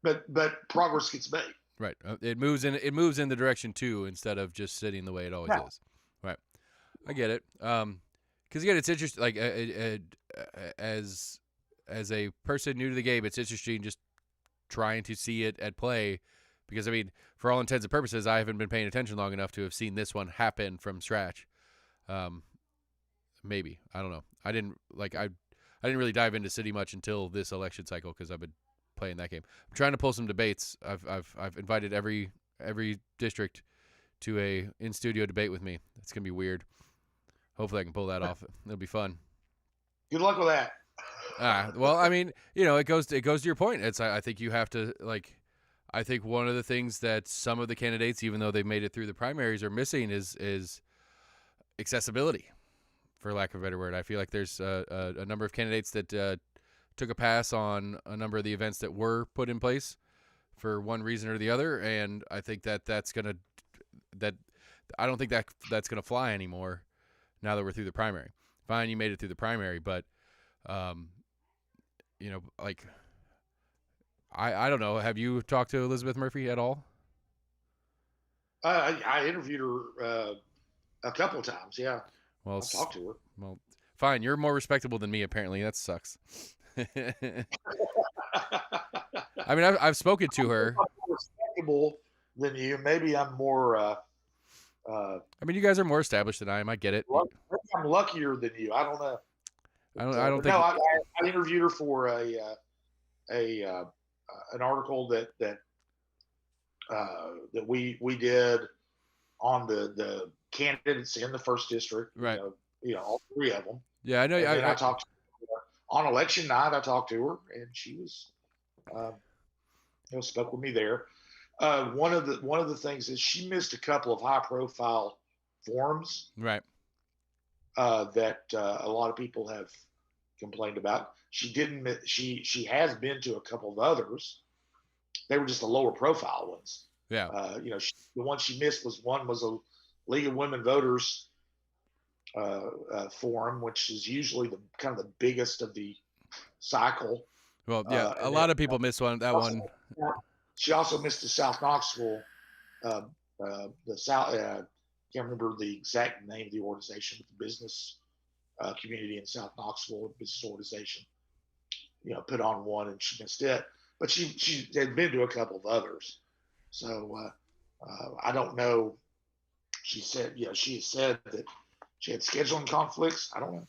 but progress gets made. Right. It moves in the direction too, instead of just sitting the way it always is. Right. I get it. Because again, it's interesting. Like as a person new to the game, it's interesting just trying to see it at play. Because I mean, for all intents and purposes, I haven't been paying attention long enough to have seen this one happen from scratch. Maybe, I don't know. I didn't really dive into city much until this election cycle, because I've been playing that game. I'm trying to pull some debates. I've invited every district to a in studio debate with me. It's gonna be weird. Hopefully, I can pull that off. It'll be fun. Good luck with that. Well, I mean, it goes to your point. I think you have to I think one of the things that some of the candidates, even though they've made it through the primaries, are missing is accessibility, for lack of a better word. I feel like there's a number of candidates that took a pass on a number of the events that were put in place for one reason or the other, and I think I don't think that's gonna fly anymore now that we're through the primary. Fine, you made it through the primary, but I don't know. Have you talked to Elizabeth Murphy at all? I interviewed her a couple of times. Yeah. Well, I've talked to her. Well, fine. You're more respectable than me, apparently. That sucks. I mean, I've spoken to her. I'm more respectable than you. Maybe I'm more. I mean, you guys are more established than I am. I get it. Maybe I'm luckier than you. I don't know. I don't think. No, I interviewed her for an article that that we did on the candidates in the first district. Right. All three of them. Yeah, I know. And then I talked to her on election night. I talked to her, and she was, spoke with me there. One of the things is she missed a couple of high profile forums, right. that a lot of people have complained about. She didn't. She has been to a couple of others. They were just the lower profile ones. Yeah. The one she missed was a League of Women Voters forum, which is usually the kind of the biggest of the cycle. Well, yeah, a lot of people miss that one. She also missed the South Knoxville, the South. Can't remember the exact name of the organization, but the business community in South Knoxville, business organization, put on one, and she missed it. But she had been to a couple of others, so I don't know. She said, she said that she had scheduling conflicts. I don't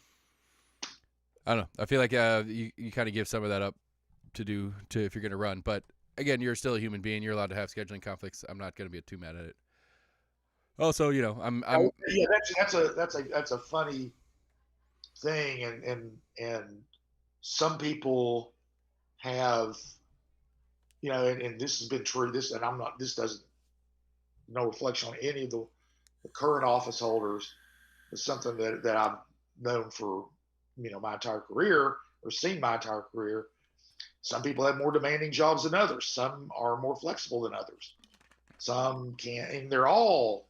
know. I feel like you kind of give some of that up to if you're going to run, but again, you're still a human being. You're allowed to have scheduling conflicts. I'm not going to be too mad at it. Also, I'm yeah, that's a funny thing, and some people have, and this has been true. This doesn't, no reflection on any of the current office holders. It's something that I've known for, my entire career, or seen my entire career. Some people have more demanding jobs than others. Some are more flexible than others. Some can't, and they're all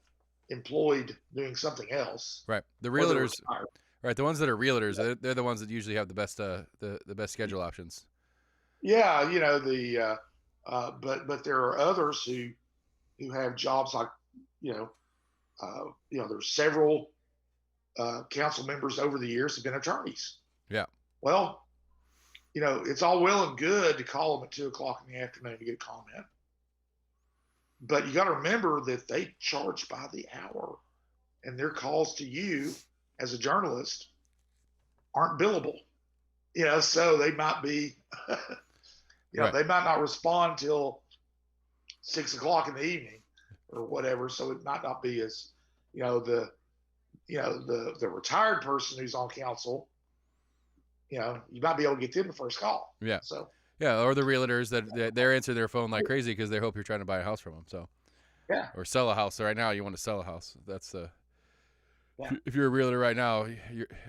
employed doing something else. Right. The realtors, right? The ones that are realtors, they're the ones that usually have the best the best schedule options. Yeah, but there are others who have jobs like, there's several council members over the years have been attorneys. Yeah. Well, it's all well and good to call them at 2:00 in the afternoon to get a comment, but you got to remember that they charge by the hour, and their calls to you as a journalist aren't billable. So they might be, right. They might not respond till 6:00 in the evening or whatever. So it might not be as, the retired person who's on council, you might be able to get them the first call. Yeah. So. Yeah, or the realtors that they're answering their phone like crazy because they hope you're trying to buy a house from them. So. Yeah. Or sell a house. So right now, you want to sell a house. That's yeah. If you're a realtor right now,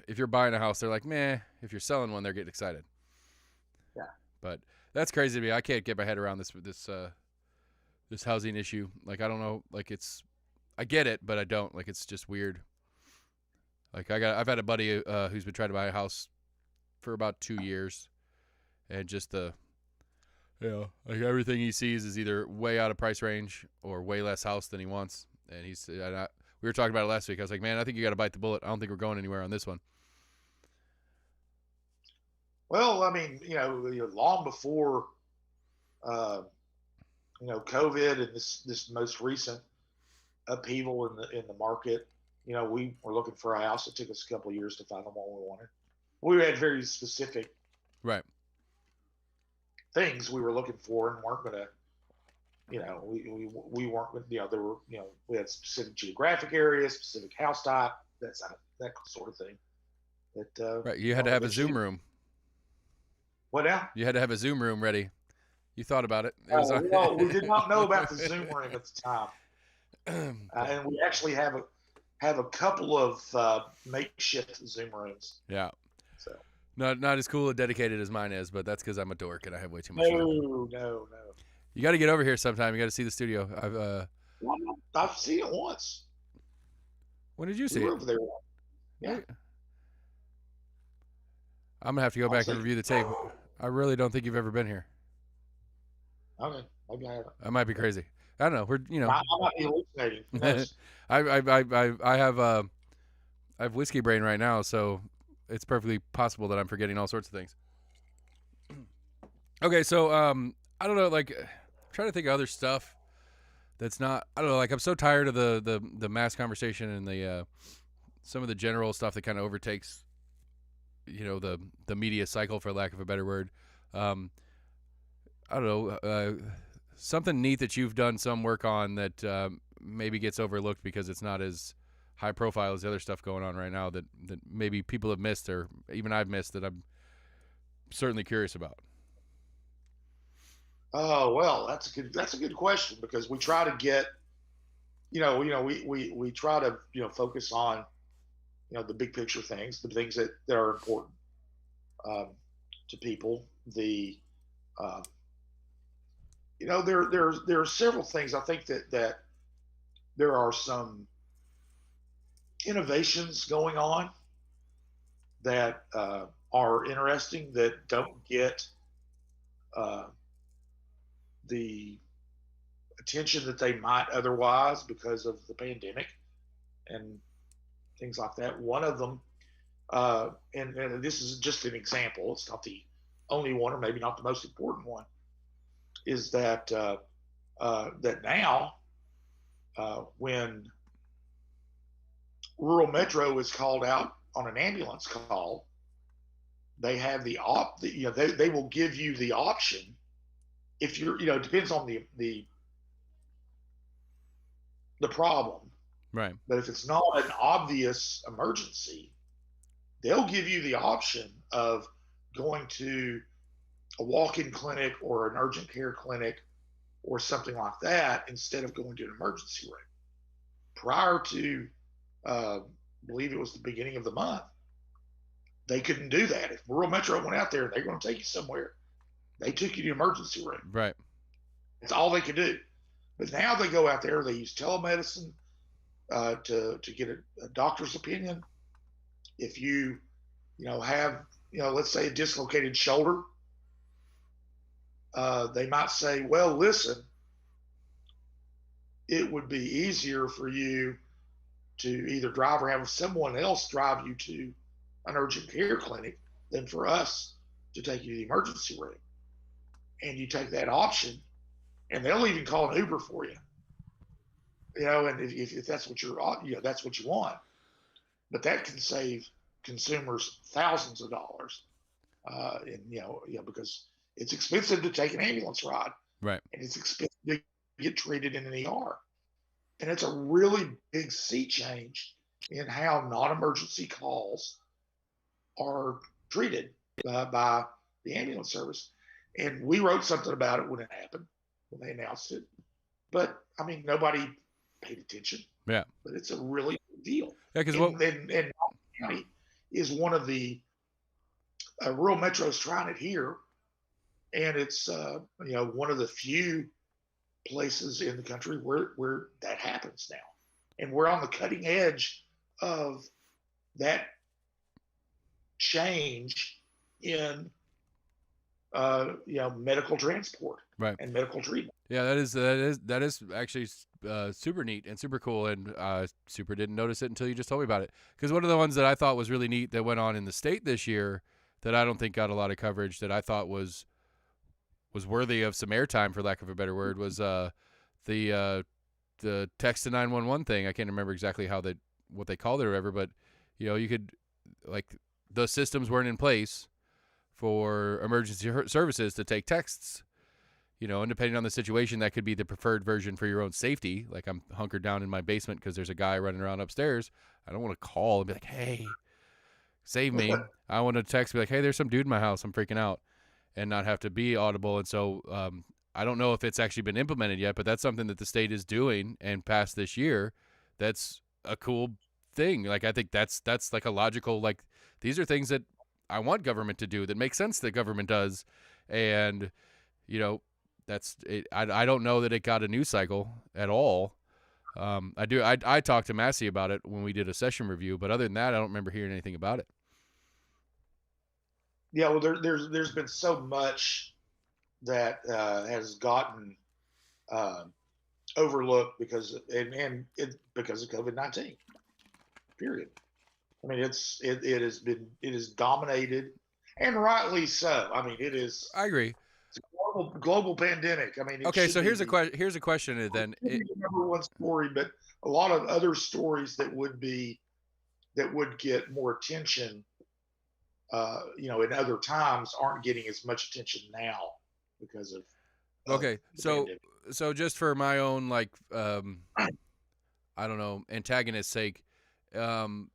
if you're buying a house, they're like, meh. If you're selling one, they're getting excited. Yeah. But that's crazy to me. I can't get my head around this housing issue. Like, I don't know. Like, I get it, but I don't. Like, it's just weird. Like, I've had a buddy who's been trying to buy a house for about 2 years, and just like everything he sees is either way out of price range or way less house than he wants. And we were talking about it last week. I was like, man, I think you got to bite the bullet. I don't think we're going anywhere on this one. Well, I mean, long before, COVID and this most recent upheaval in the market, we were looking for a house. It took us a couple of years to find the one we wanted. We had very specific right things we were looking for, and weren't going to, we weren't going to, there were, we had specific geographic areas, specific house type, that sort of thing. That right, you had to have a Zoom room. What now? You had to have a Zoom room ready. You thought about it. Well, we did not know about the Zoom room at the time, and we actually have a couple of makeshift Zoom rooms. Yeah. So. Not as cool and dedicated as mine is, but that's because I'm a dork and I have way too much. No. You got to get over here sometime. You got to see the studio. I've seen it once. When did you see it? Over there. Yeah. I'm gonna have to go back and review the tape. I really don't think you've ever been here. Okay, maybe I haven't. I might be crazy. I don't know. I might be hallucinating. I have whiskey brain right now, so it's perfectly possible that I'm forgetting all sorts of things. Okay, so I don't know. Like, I'm trying to think of other stuff that's not. I don't know. Like, I'm so tired of the mass conversation and the some of the general stuff that kind of overtakes, the media cycle, for lack of a better word. I don't know. something neat that you've done some work on that maybe gets overlooked because it's not as high profile as the other stuff going on right now that maybe people have missed, or even I've missed, that I'm certainly curious about? Oh well, that's a good question, because we try to get, we try to focus on the big picture things, the things that are important um, to people. The um, there are several things. I think that there are some innovations going on that are interesting, that don't get uh, the attention that they might otherwise because of the pandemic and things like that. One of them, and this is just an example, it's not the only one, or maybe not the most important one, is that now, when rural metro is called out on an ambulance call, they have they will give you the option, if you're, it depends on the problem, Right. but if it's not an obvious emergency, they'll give you the option of going to a walk-in clinic or an urgent care clinic or something like that, instead of going to an emergency room. Prior to, I believe it was the beginning of the month, they couldn't do that. If rural metro went out there and they're going to take you somewhere, they took you to the emergency room. Right. That's all they could do. But now they go out there, they use telemedicine to get a doctor's opinion. If have, let's say, a dislocated shoulder, they might say, well, listen, it would be easier for you to either drive or have someone else drive you to an urgent care clinic than for us to take you to the emergency room. And you take that option, and they'll even call an Uber for you. And if that's what that's what you want. But that can save consumers thousands of dollars, because it's expensive to take an ambulance ride, Right. and it's expensive to get treated in an ER. And it's a really big sea change in how non-emergency calls are treated by the ambulance service. And we wrote something about it when it happened, when they announced it. But I mean, nobody paid attention. Yeah. But it's a really big deal. Yeah, because and County is one of the rural metros trying it here, and it's one of the few places in the country where that happens now, and we're on the cutting edge of that change in medical transport, right, and medical treatment. Yeah, that is actually super neat and super cool, and super didn't notice it until you just told me about it. Because one of the ones that I thought was really neat that went on in the state this year that I don't think got a lot of coverage, that I thought was worthy of some airtime, for lack of a better word, was the text to 911 thing. I can't remember exactly what they called it or whatever, but you could, like, the systems weren't in place for emergency services to take texts. And depending on the situation, that could be the preferred version for your own safety. Like, I'm hunkered down in my basement because there's a guy running around upstairs. I don't want to call and be like, hey, save me. I want to text, be like, hey, there's some dude in my house, I'm freaking out, and not have to be audible. And so I don't know if it's actually been implemented yet, but that's something that the state is doing and passed this year. That's a cool thing. Like, I think that's like a logical, like, these are things that I want government to do, that make sense that government does. And, that's it. I don't know that it got a news cycle at all. I talked to Massey about it when we did a session review, but other than that, I don't remember hearing anything about it. Yeah, well, there's been so much that has gotten overlooked because of COVID-19. Period. I mean, it has dominated, and rightly so. I mean, it is. I agree. It's a global pandemic. I mean, okay. So here's a question. Here's a question. Then the number one story, but a lot of other stories that would get more attention, in other times, aren't getting as much attention now because of of Okay, the so pandemic. just for my own like I don't know, antagonist's sake, um,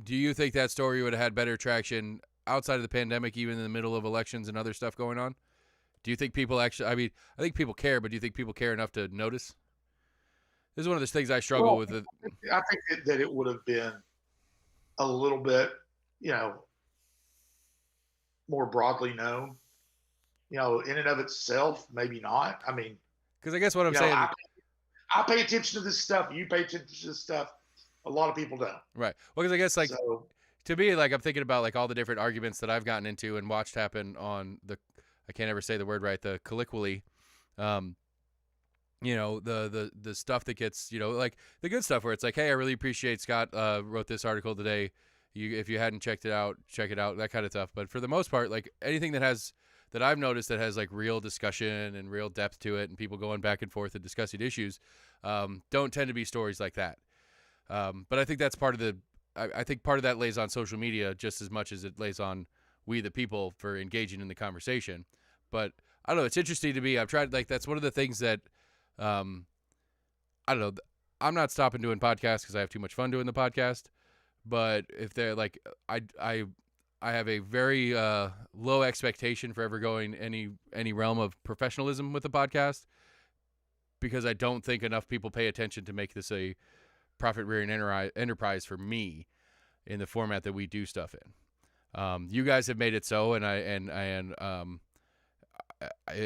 do you think that story would have had better traction outside of the pandemic, even in the middle of elections and other stuff going on? Do you think people actually? I mean, I think people care, but do you think people care enough to notice? This is one of those things I struggle Well, with. I think that it would have been a little bit, you know, more broadly known. In and of itself, maybe not. I mean, Because I guess what I'm you know, saying, I pay attention to this stuff. You pay attention to this stuff. A lot of people don't. right? Well, because I guess like So to me, like I'm thinking about like all the different arguments that I've gotten into and watched happen on the, I can't ever say the word right, the colloquially, um, the stuff that gets, like the good stuff where it's like, hey, I really appreciate Scott wrote this article today. If you hadn't checked it out, check it out, that kind of stuff. But for the most part, like anything that I've noticed that has like real discussion and real depth to it and people going back and forth and discussing issues, don't tend to be stories like that. But I think that's part of I think part of that lays on social media just as much as it lays on we the people for engaging in the conversation. But I don't know. It's interesting to me. I've tried, like, that's one of the things that, I don't know. I'm not stopping doing podcasts because I have too much fun doing the podcast. But if they're like, I have a very low expectation for ever going any realm of professionalism with the podcast because I don't think enough people pay attention to make this a profit rearing enterprise for me in the format that we do stuff in. You guys have made it so, and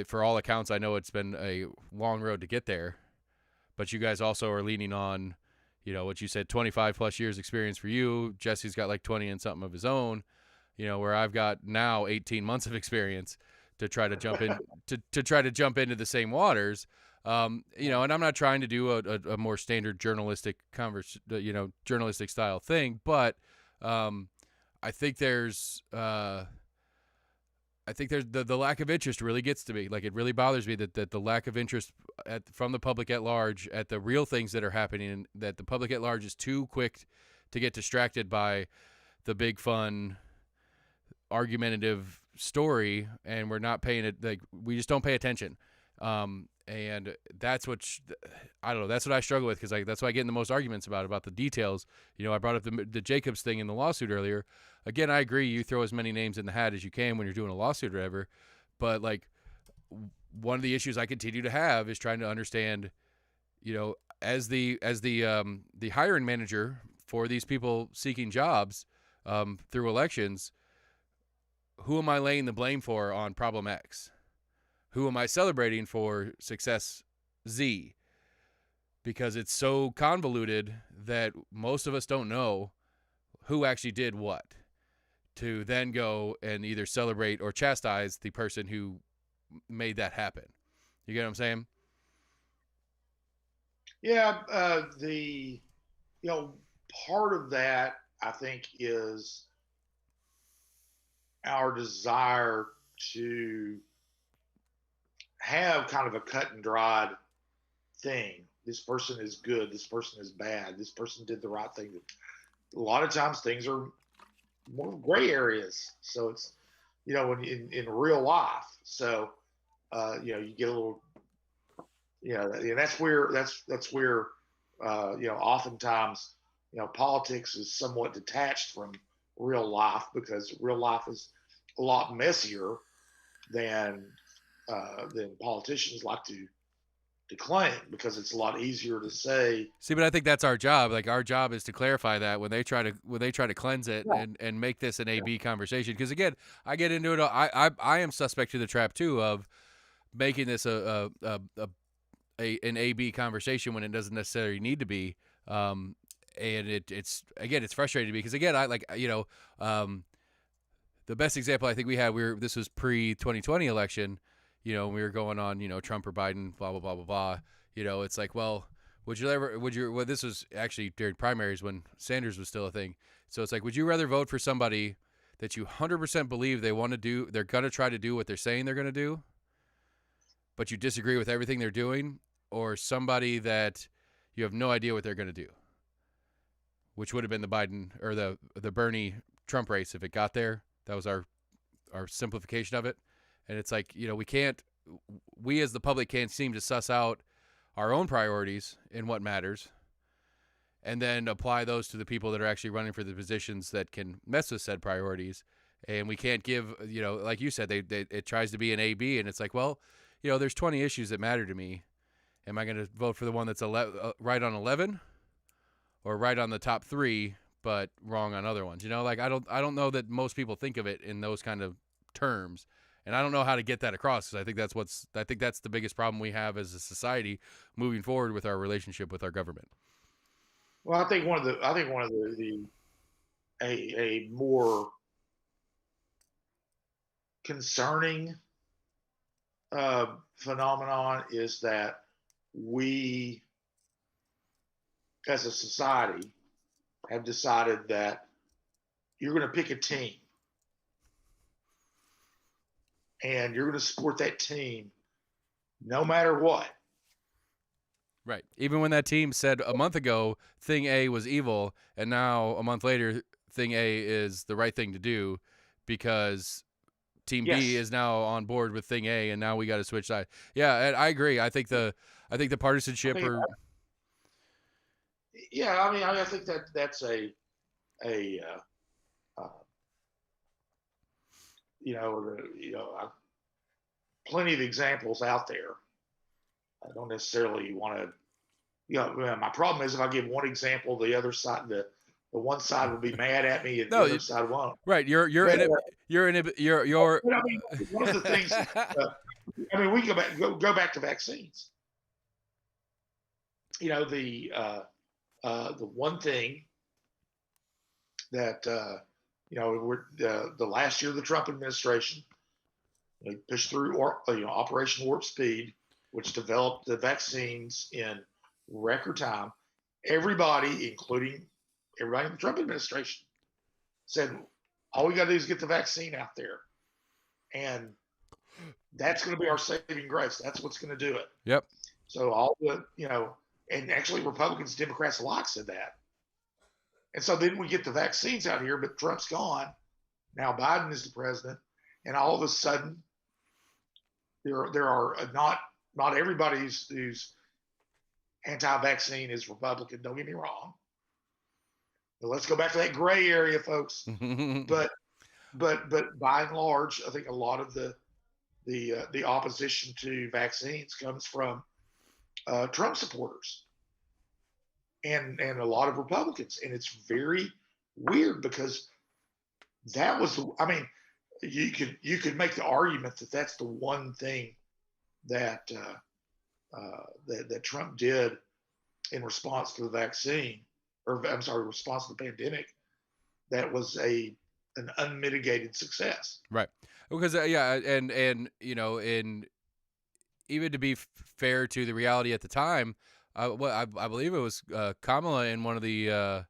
for all accounts, I know it's been a long road to get there. But you guys also are leaning on, what you said, 25 plus years experience for you. Jesse's got like 20 and something of his own. Where I've got now 18 months of experience to try to jump in to try to jump into the same waters. And I'm not trying to do a more standard journalistic journalistic style thing, but I think there's the lack of interest really gets to me. Like, it really bothers me that the lack of interest from the public at large at the real things that are happening, and that the public at large is too quick to get distracted by the big fun argumentative story, and we're not paying it, like, we just don't pay attention. And that's what I don't know. That's what I struggle with, because that's why I get in the most arguments about the details. I brought up the Jacobs thing in the lawsuit earlier. Again, I agree. You throw as many names in the hat as you can when you're doing a lawsuit or whatever. But like, one of the issues I continue to have is trying to understand, as the hiring manager for these people seeking jobs through elections, who am I laying the blame for on problem X? Who am I celebrating for success Z? Because it's so convoluted that most of us don't know who actually did what, to then go and either celebrate or chastise the person who made that happen. You get what I'm saying? yeah, part of that I think is our desire to have kind of a cut and dried thing. This person is good. This person is bad. This person did the right thing. A lot of times things are more gray areas. So it's, in real life. So, you get a little, and that's where, oftentimes, politics is somewhat detached from real life, because real life is a lot messier than politicians like to claim, because it's a lot easier to say. See, but I think that's our job. Like, our job is to clarify that when they try to cleanse it, Yeah. and make this an A/B conversation. Because again, I get into it. I am suspect to the trap too of making this an A/B conversation when it doesn't necessarily need to be. And it's frustrating to me, because again, the best example I think we had, this was pre-2020 election. We were going on, Trump or Biden, blah, blah, blah, blah, blah. It's like, well, this was actually during primaries when Sanders was still a thing. So it's like, would you rather vote for somebody that you 100% believe they're going to try to do what they're saying they're going to do, but you disagree with everything they're doing, or somebody that you have no idea what they're going to do, which would have been the Biden or the Bernie Trump race if it got there. That was our simplification of it. And it's like, we can't we as the public can't seem to suss out our own priorities and what matters, and then apply those to the people that are actually running for the positions that can mess with said priorities. And we can't give, like you said, it tries to be an A-B, and it's like, well, there's 20 issues that matter to me. Am I going to vote for the one that's right on 11, or right on the top 3, but wrong on other ones? Like I don't know that most people think of it in those kind of terms, and I don't know how to get that across, because I think that's the biggest problem we have as a society moving forward with our relationship with our government. Well, I think one of the a more concerning phenomenon is that we, as a society, have decided that you're going to pick a team and you're going to support that team no matter what. Right. Even when that team said a month ago thing A was evil, and now a month later thing A is the right thing to do, because team B is now on board with thing A, and now we got to switch side. Yeah, and I agree. I think the partisanship I think that's plenty of examples out there. I don't necessarily want to, my problem is if I give one example, the other side, the one side will be mad at me, and the other side won't. Right. You're one of the things. We go back to vaccines. The one thing that the last year of the Trump administration, they pushed through Operation Warp Speed, which developed the vaccines in record time. Everybody, including everybody in the Trump administration, said all we got to do is get the vaccine out there, and that's going to be our saving grace. That's what's going to do it. Yep. So all the and actually Republicans, Democrats alike said that. And so then we get the vaccines out here, but Trump's gone. Now Biden is the president, and all of a sudden there are not everybody who's anti-vaccine is Republican. Don't get me wrong. But let's go back to that gray area, folks. but by and large, I think a lot of the opposition to vaccines comes from Trump supporters and a lot of Republicans, and it's very weird because that was you could make the argument that that's the one thing that that Trump did in response to the vaccine, or I'm sorry, response to the pandemic, that was an unmitigated success. Right. Because and in even to be fair to the reality at the time, I believe it was Kamala in one of the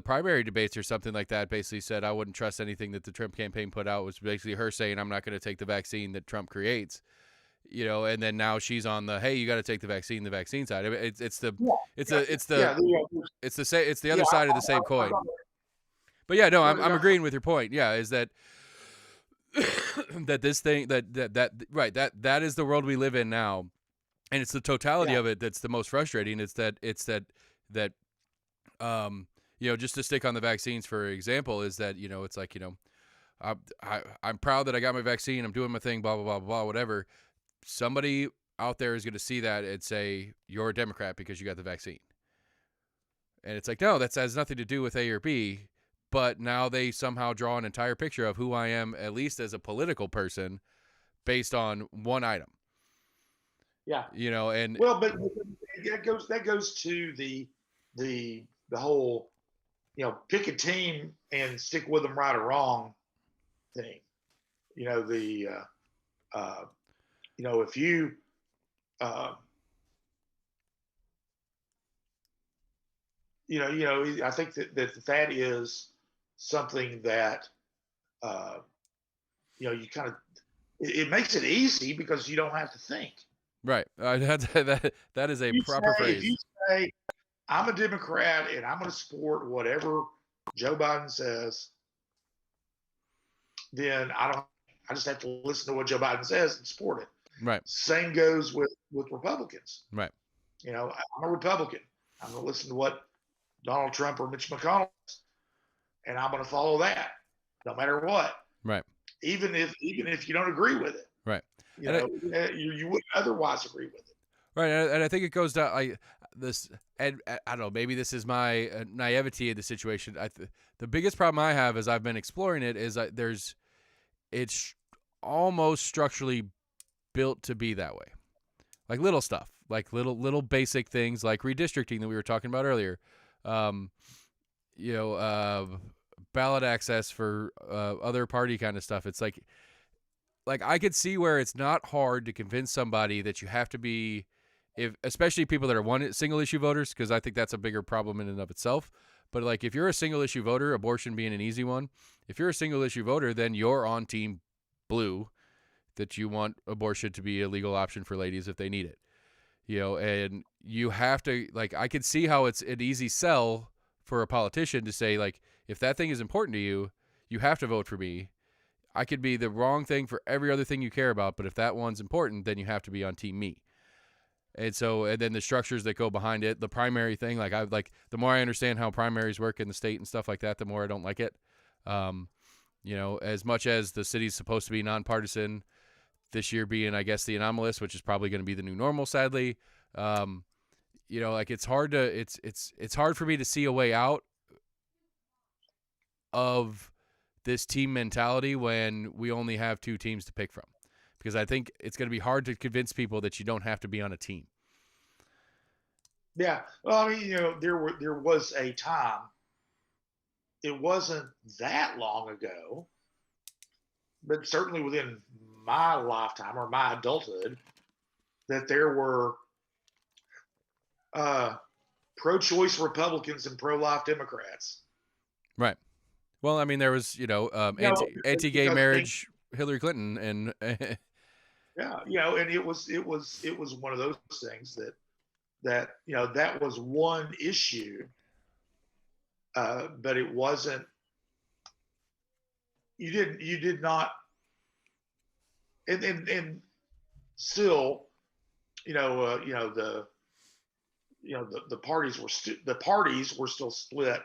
primary debates or something like that basically said I wouldn't trust anything that the Trump campaign put out. Was basically her saying I'm not going to take the vaccine that Trump creates. And then now she's on the hey, you got to take the vaccine side. It's the other side of the same coin. But yeah, no, I'm agreeing with your point. Yeah, is that that this thing that is the world we live in now, and it's the totality of it that's the most frustrating. It's that just to stick on the vaccines for example, is that it's like I'm proud that I got my vaccine. I'm doing my thing. Blah blah blah blah whatever. Somebody out there is going to see that and say you're a Democrat because you got the vaccine, and it's like no, that has nothing to do with A or B. But now they somehow draw an entire picture of who I am, at least as a political person, based on one item. Yeah. And well, but that goes to the whole, pick a team and stick with them right or wrong thing. If you I think that is something that you kind of it makes it easy because you don't have to think. Right. That is a proper phrase. If you say I'm a Democrat and I'm going to support whatever Joe Biden says, then I just have to listen to what Joe Biden says and support it. Right. Same goes with Republicans. Right. I'm a Republican. I'm going to listen to what Donald Trump or Mitch McConnell is, and I'm going to follow that no matter what. Right. Even if you don't agree with it. Right. You wouldn't otherwise agree with it. Right, and I think it goes down this. And I don't know. Maybe this is my naivety of the situation. The biggest problem I have as I've been exploring it is it's almost structurally built to be that way. Like little stuff, like little basic things, like redistricting that we were talking about earlier. Ballot access for other party kind of stuff. It's like I could see where it's not hard to convince somebody that you have to be, especially people that are single issue voters, because I think that's a bigger problem in and of itself. But like if you're a single issue voter, abortion being an easy one, if you're a single issue voter, then you're on team blue, that you want abortion to be a legal option for ladies if they need it. And you have to, I could see how it's an easy sell for a politician to say, like, if that thing is important to you, you have to vote for me. I could be the wrong thing for every other thing you care about, but if that one's important, then you have to be on team me. And then the structures that go behind it, the primary thing, the more I understand how primaries work in the state and stuff like that, the more I don't like it. As much as the city's supposed to be nonpartisan, this year being, I guess, the anomalous, which is probably going to be the new normal, sadly. It's hard for me to see a way out of this team mentality when we only have two teams to pick from, because I think it's going to be hard to convince people that you don't have to be on a team. Yeah. Well, I mean, there was a time, it wasn't that long ago, but certainly within my lifetime or my adulthood, that there were pro-choice Republicans and pro-life Democrats. Right. Well, I mean, there was, anti-gay marriage, Hillary Clinton, and yeah, and it was one of those things that that was one issue, but it wasn't. You did not, and still, the parties were still split.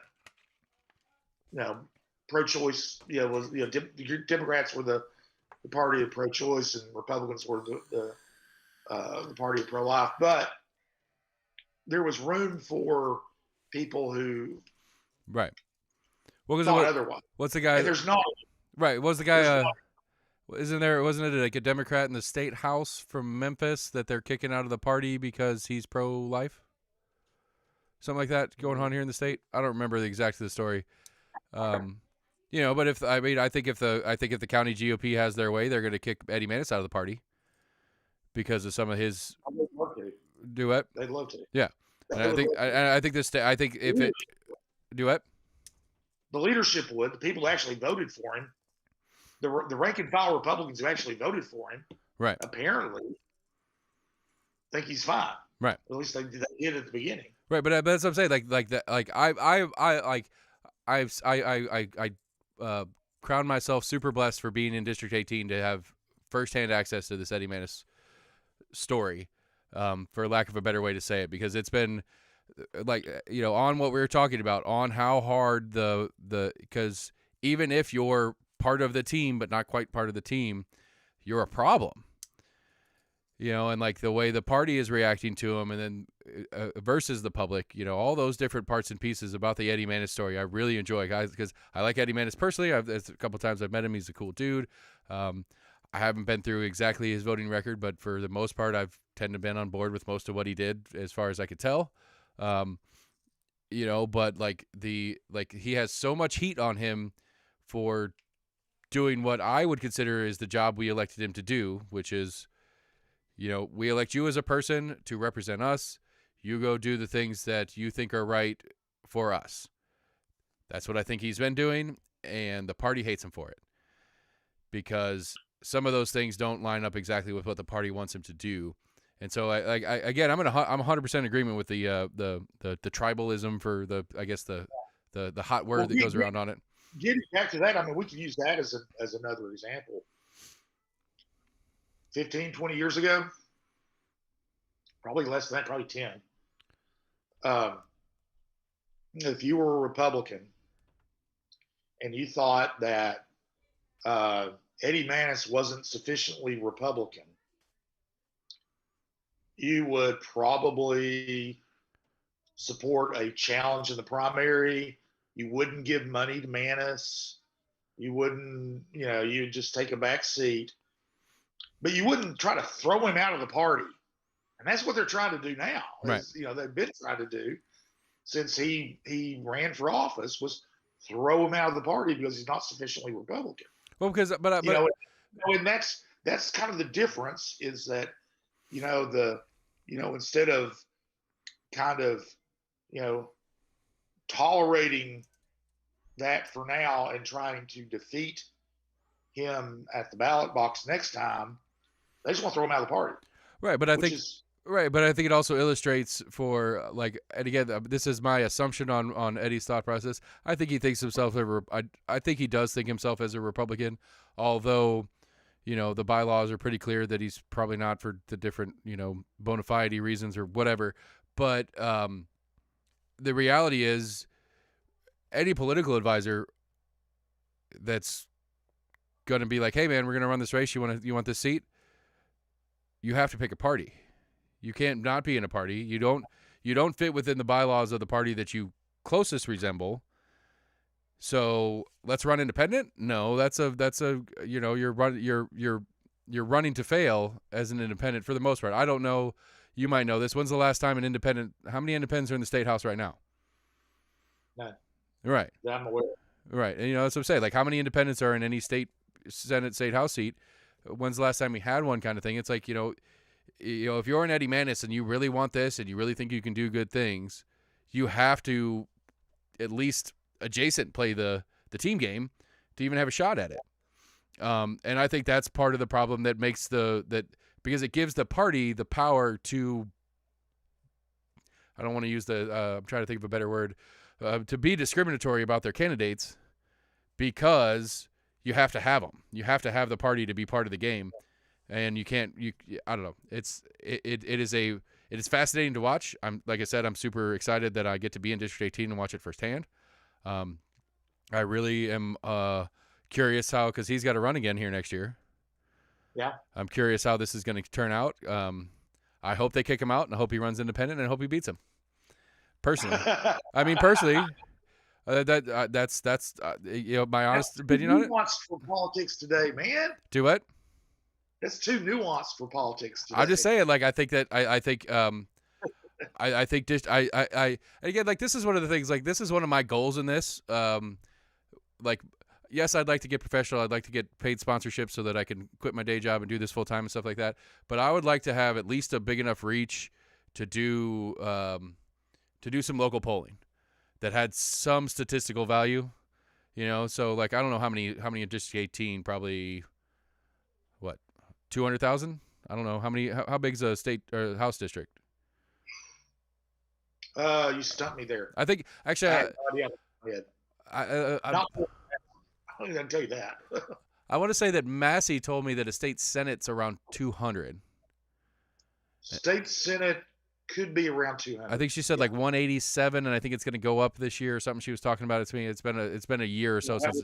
Pro-choice, Democrats were the party of pro-choice, and Republicans were the party of pro-life. But there was room for people who right. thought otherwise. What's the guy? And there's not. Right. What's the guy? Wasn't it like a Democrat in the state house from Memphis that they're kicking out of the party because he's pro-life? Something like that going on here in the state. I don't remember the exact of the story. But I think if the county GOP has their way, they're going to kick Eddie Manis out of the party because of some of his. They'd love to. Do what? They'd love to. Yeah, and I think if it do what? The leadership would. The people who actually voted for him, the rank and file Republicans who actually voted for him, right? Apparently, think he's fine. Right. At least they did at the beginning. Right, but that's what I'm saying. I crowned myself super blessed for being in District 18 to have firsthand access to this Eddie Manis story, for lack of a better way to say it, because it's been on what we were talking about, on how hard because even if you're part of the team but not quite part of the team, you're a problem. And the way the party is reacting to him, and then versus the public, all those different parts and pieces about the Eddie Manis story, I really enjoy, guys, because I like Eddie Manis personally. There's a couple times I've met him. He's a cool dude. I haven't been through exactly his voting record, but for the most part, I've tended to been on board with most of what he did, as far as I could tell. But he has so much heat on him for doing what I would consider is the job we elected him to do, which is, we elect you as a person to represent us. You go do the things that you think are right for us. That's what I think he's been doing, and the party hates him for it, because some of those things don't line up exactly with what the party wants him to do. And so, I'm 100% in agreement with the tribalism, for the hot word that goes around on it. Getting back to that, I mean, we can use that as another example. 15, 20 years ago, probably less than that, probably 10. Um, if you were a Republican and you thought that Eddie Manis wasn't sufficiently Republican, you would probably support a challenge in the primary. You wouldn't give money to Manis. You wouldn't, you'd just take a back seat. But you wouldn't try to throw him out of the party. And that's what they're trying to do now. Right. They've been trying to do since he ran for office was throw him out of the party because he's not sufficiently Republican. Well, because but and that's kind of the difference is that instead of kind of tolerating that for now and trying to defeat him at the ballot box next time, they just want to throw him out of the party. Right, but I think it also illustrates for and again, this is my assumption on Eddie's thought process. I think he thinks himself I think he does think himself as a Republican, although the bylaws are pretty clear that he's probably not for the different bona fide reasons or whatever. But the reality is, any political advisor that's going to be like, hey man, we're going to run this race. You want this seat? You have to pick a party. You can't not be in a party. You don't fit within the bylaws of the party that you closest resemble. So let's run independent. No, that's a you're running to fail as an independent for the most part. I don't know. You might know this. When's the last time an independent? How many independents are in the state house right now? None. Right. That I'm aware of. Right, and that's what I'm saying. Like, how many independents are in any state house seat? When's the last time we had one kind of thing? It's like, if you're an Eddie Manis and you really want this and you really think you can do good things, you have to at least adjacent play the team game to even have a shot at it. And I think that's part of the problem that makes because it gives the party the power to, I don't want to use I'm trying to think of a better word, to be discriminatory about their candidates, because you have to have them. You have to have the party to be part of the game, and you can't. I don't know. It is fascinating to watch. Like I said, I'm super excited that I get to be in District 18 and watch it firsthand. I really am curious because he's got to run again here next year. Yeah, I'm curious how this is going to turn out. I hope they kick him out, and I hope he runs independent, and I hope he beats him. Personally, that's my honest opinion on it. Nuanced for politics today, man. Do what? That's too nuanced for politics today. I'm just saying, I think that I think again, this is one of the things. This is one of my goals in this. Yes, I'd like to get professional. I'd like to get paid sponsorships so that I can quit my day job and do this full time and stuff like that. But I would like to have at least a big enough reach to do some local polling that had some statistical value, So I don't know how many in District 18, probably 200,000. I don't know how big's a state or house district. You stumped me there. I think actually, I don't even tell you that. I want to say that Massey told me that a state senate's around 200. State senate could be around 200. I think she said 187, and I think it's going to go up this year or something. She was talking about it to me. It's been a year or so since.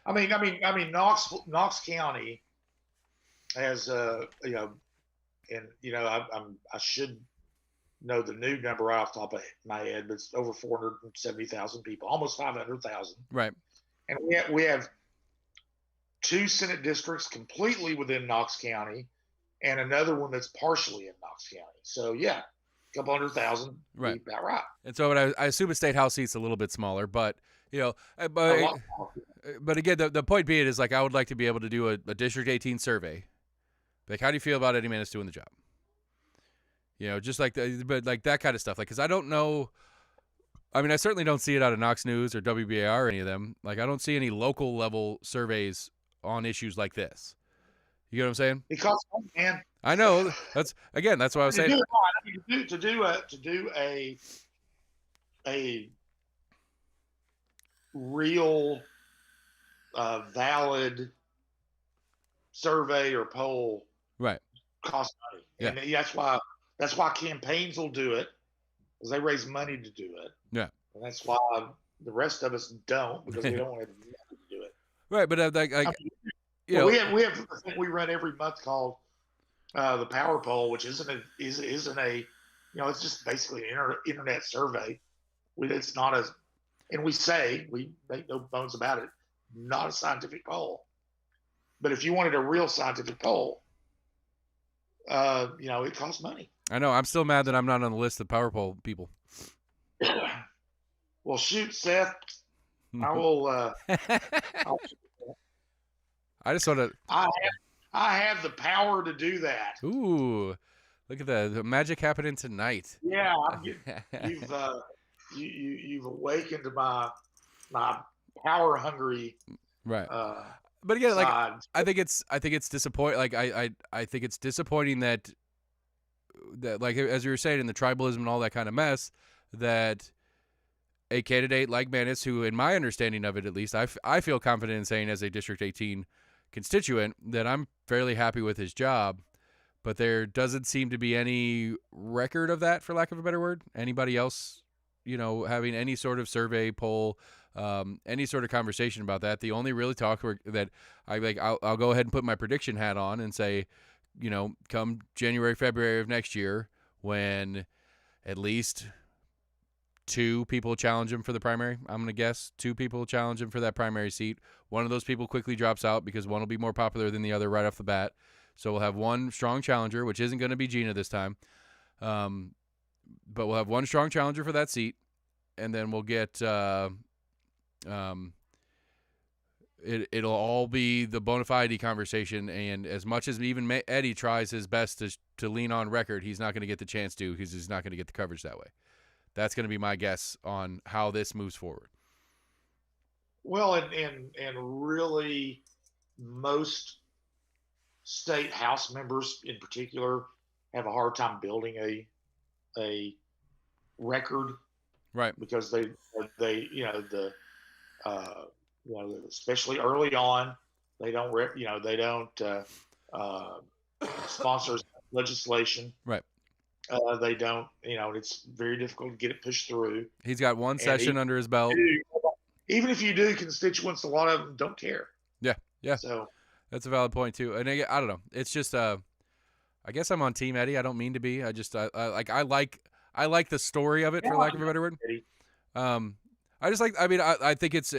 I mean, Knox County has I should know the new number right off the top of my head, but it's over 470,000 people, almost 500,000. Right. And we have 2 Senate districts completely within Knox County, and another one that's partially in Knox County. So yeah, a couple 100,000, right? About right. And so I assume a state house seat's a little bit smaller, but but again, the point being is I would like to be able to do a District 18 survey. How do you feel about Eddie Manis doing the job? Just but that kind of stuff. Because I don't know. I mean, I certainly don't see it out of Knox News or WBAR or any of them. I don't see any local level surveys on issues like this. You get what I'm saying? It costs money, man. I know. That's why I was saying. To do a real valid survey or poll, costs money, Yeah. and that's why campaigns will do it, because they raise money to do it, Yeah. and that's why the rest of us don't, because we don't want to do it. Right, but like I mean, you well, know, we have a thing we run every month called the Power Poll, which isn't a it's just basically an internet survey. It's not a and we make no bones about it, not a scientific poll. But if you wanted a real scientific poll, it costs money. I know I'm still mad that I'm not on the list of power pole people. Well, shoot, Seth, I will. I just want to. I have the power to do that. Ooh, look at that! The magic happening tonight. Yeah, you've you've awakened my power hungry right. But again, side. like I think it's disappointing. Like I think it's disappointing that like as you were saying in the tribalism and all that kind of mess, that a candidate like Manis, who in my understanding of it at least, I feel confident in saying as a District 18 constituent that I'm fairly happy with his job, but there doesn't seem to be any record of that, for lack of a better word. Anybody else, having any sort of survey, poll, any sort of conversation about that. The only really talk that I'll go ahead and put my prediction hat on and say, come January, February of next year, when at least 2 people challenge him for the primary. I'm going to guess 2 people challenge him for that primary seat. One of those people quickly drops out because one will be more popular than the other right off the bat. So we'll have one strong challenger, which isn't going to be Gina this time. But we'll have one strong challenger for that seat. And then we'll get it'll all be the bona fide conversation. And as much as even Eddie tries his best to lean on record, he's not going to get the chance to, because he's not going to get the coverage that way. That's going to be my guess on how this moves forward. Well, and really, most state house members in particular have a hard time building a record, right? Because they especially early on, they don't sponsor legislation, right? They don't, it's very difficult to get it pushed through. He's got one session under his belt. Even if you do, constituents, a lot of them don't care. Yeah. So that's a valid point too. And I don't know. It's just, I guess I'm on Team Eddie. I don't mean to be. I just, I like the story of it, for lack of a better word. I think it's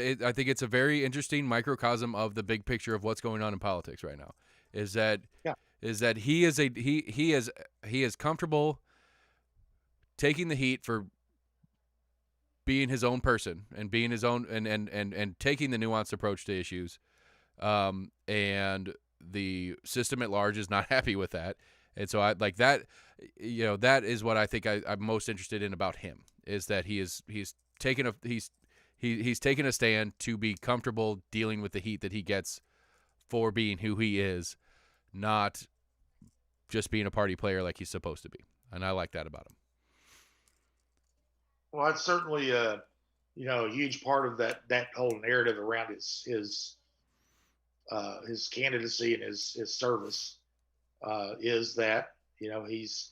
a very interesting microcosm of the big picture of what's going on in politics right now. Is that he is comfortable taking the heat for being his own person and being his own and taking the nuanced approach to issues. And the system at large is not happy with that. And so I like that, that is what I think I'm most interested in about him, is that he's taken a stand to be comfortable dealing with the heat that he gets for being who he is, not just being a party player like he's supposed to be. And I like that about him. Well, that's certainly a huge part of that whole narrative around his candidacy and his service, is that he's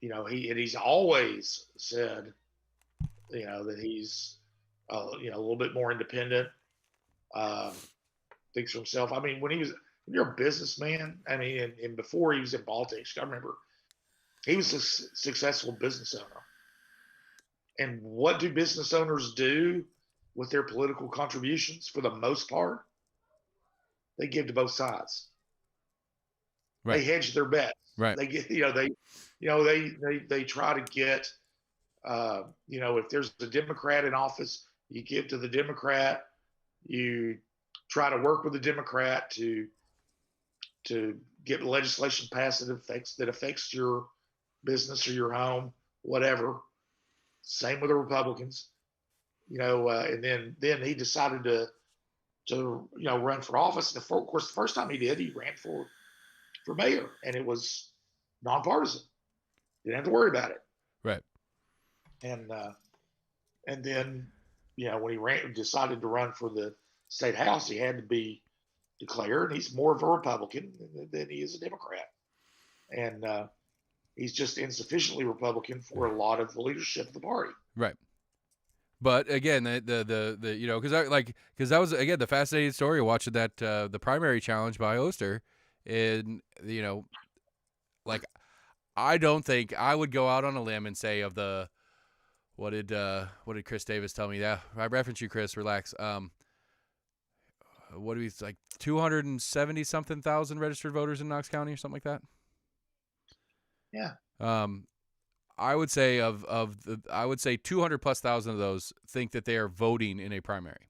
he's always said that he's a little bit more independent, thinks for himself. I mean, when you're a businessman, I mean, and before he was in politics, I remember he was a successful business owner. And what do business owners do with their political contributions? For the most part, they give to both sides. Right. They hedge their bets. Right. They get, they try to get, if there's a Democrat in office, you give to the Democrat. You try to work with the Democrat to get legislation passed that affects your business or your home, whatever. Same with the Republicans, and then he decided to run for office. And of course, the first time he ran for mayor, and it was nonpartisan. Didn't have to worry about it. Right. And then when he decided to run for the state house, he had to be declare, and he's more of a Republican than he is a Democrat, and he's just insufficiently Republican for a lot of the leadership of the party. Right. But again, the you know, because that was again the fascinating story of watching that the primary challenge by Oster, and you know, like I don't think I would go out on a limb and say of the what did Chris Davis tell me? Yeah, I reference you, Chris. Relax. What do we like 270 something thousand registered voters in Knox County or something like that? Yeah. I would say I would say 200 plus thousand of those think that they are voting in a primary.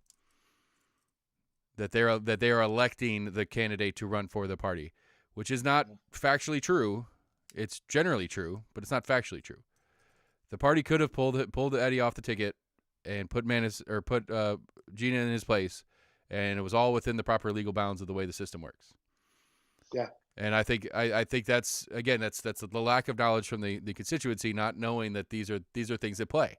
That they are electing the candidate to run for the party, which is not factually true. It's generally true, but it's not factually true. The party could have pulled Eddie off the ticket and put Gina in his place, and it was all within the proper legal bounds of the way the system works. Yeah. And I think that's again that's the lack of knowledge from the constituency, not knowing that these are things at play,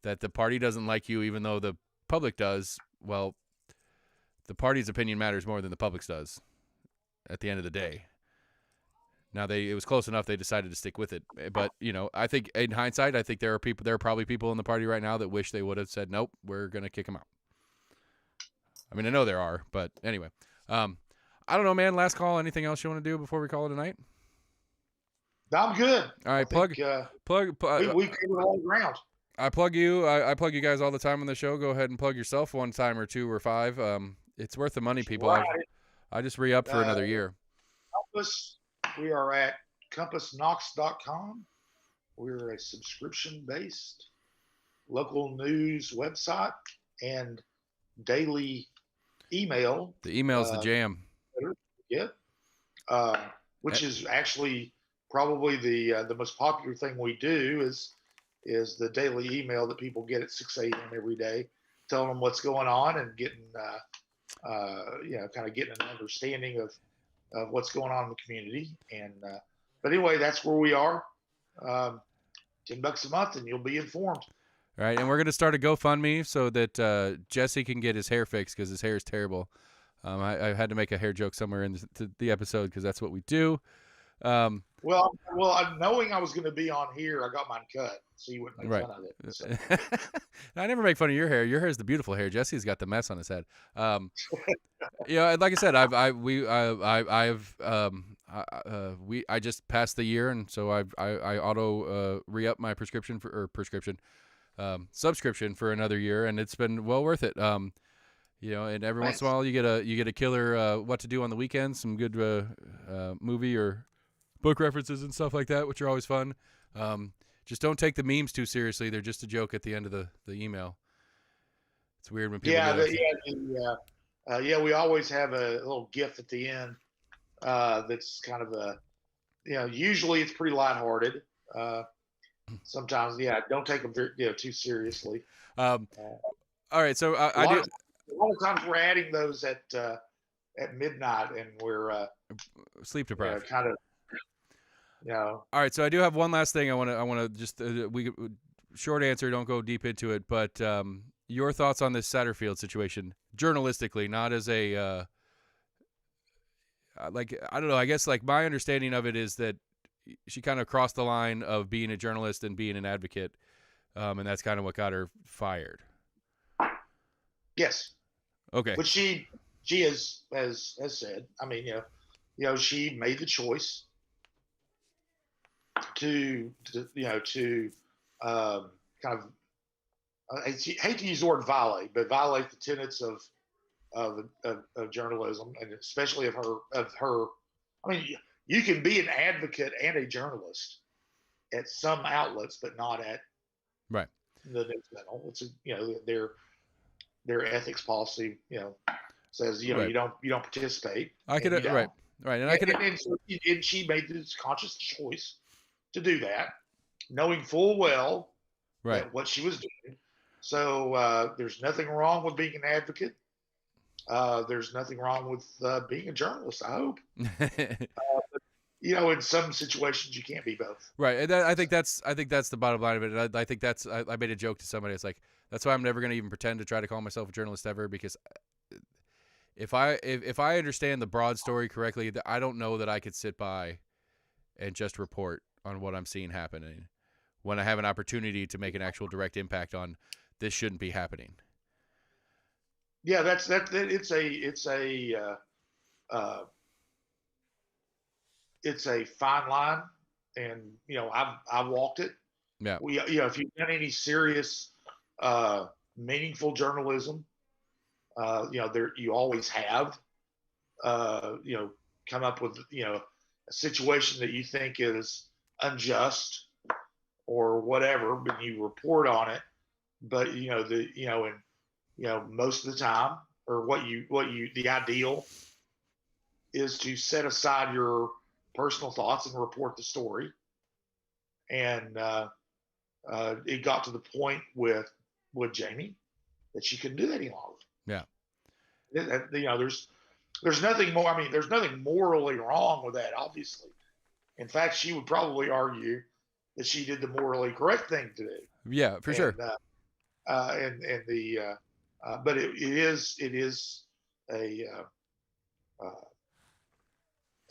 that the party doesn't like you even though the public does. Well, the party's opinion matters more than the public's does at the end of the day. Now it was close enough they decided to stick with it, but you know, I think in hindsight, I think there are probably people in the party right now that wish they would have said nope, we're gonna kick him out. I mean, I know there are, but anyway. I don't know, man. Last call. Anything else you want to do before we call it a night? I'm good. All right, plug. We covered all ground. I plug you. I plug you guys all the time on the show. Go ahead and plug yourself one time or two or five. It's worth the money, people. Right. I just re-upped for another year. Compass. We are at CompassKnox.com. We're a subscription-based local news website and daily email. The email's the jam. Yeah, which is actually probably the most popular thing we do is the daily email that people get at 6 a.m. every day, telling them what's going on and getting kind of getting an understanding of what's going on in the community. And but anyway, that's where we are. $10 a month, and you'll be informed. All right, and we're going to start a GoFundMe so that Jesse can get his hair fixed because his hair is terrible. I had to make a hair joke somewhere in the episode because that's what we do. Well, knowing I was going to be on here, I got mine cut, so you wouldn't make fun of it. So. I never make fun of your hair. Your hair is the beautiful hair. Jesse's got the mess on his head. You know, like I said, I just passed the year, and so I auto re-up my subscription for another year, and it's been well worth it. You know, and every once in a while you get a killer what to do on the weekends, some good movie or book references and stuff like that, which are always fun. Just don't take the memes too seriously; they're just a joke at the end of the email. It's weird when people we always have a little GIF at the end that's kind of usually it's pretty lighthearted. Sometimes, don't take them too seriously. All right, so I do. A lot of times we're adding those at midnight, and we're sleep deprived. Kind of, All right, so I do have one last thing I want to just short answer. Don't go deep into it, but your thoughts on this Satterfield situation, journalistically, not as a like I don't know. I guess like my understanding of it is that she kind of crossed the line of being a journalist and being an advocate, and that's kind of what got her fired. Yes. Okay. But she has said, I mean, she made the choice to kind of I hate to use the word violate, but violate the tenets of journalism, and especially of her. I mean, you can be an advocate and a journalist at some outlets, but not at the News Channel. It's their ethics policy, says you don't participate. I could right, and I could. And she made this conscious choice to do that, knowing full well what she was doing. So there's nothing wrong with being an advocate. There's nothing wrong with being a journalist, I hope. In some situations you can't be both. Right. And I think that's the bottom line of it. I think I made a joke to somebody. It's like, that's why I'm never going to even pretend to try to call myself a journalist ever, because if I understand the broad story correctly, I don't know that I could sit by and just report on what I'm seeing happening when I have an opportunity to make an actual direct impact on this shouldn't be happening. Yeah, it's a fine line, and I've walked it. Yeah. If you've done any serious, meaningful journalism, there you always have, come up with a situation that you think is unjust or whatever, but you report on it. But most of the time, or the ideal is to set aside your personal thoughts and report the story. And it got to the point with Jamie that she couldn't do that any longer. Yeah. There's nothing more. I mean, there's nothing morally wrong with that, obviously. In fact, she would probably argue that she did the morally correct thing to do. Yeah, for sure. But it is a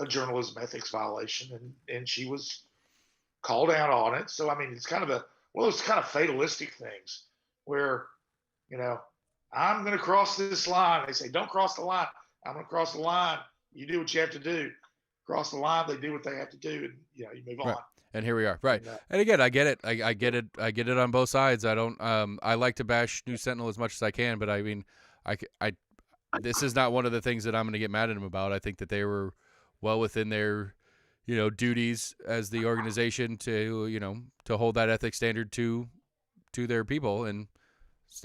journalism ethics violation, and she was called out on it. So I mean, it's kind of one of those kind of fatalistic things where, I'm going to cross this line. They say, don't cross the line. I'm going to cross the line. You do what you have to do. Cross the line. They do what they have to do, and you move on. Right. And here we are. Right. And again, I get it. I get it. I get it on both sides. I don't. I like to bash News Sentinel as much as I can, but I mean, this is not one of the things that I'm going to get mad at them about. I think that they were well within their, duties as the organization to hold that ethics standard to their people, and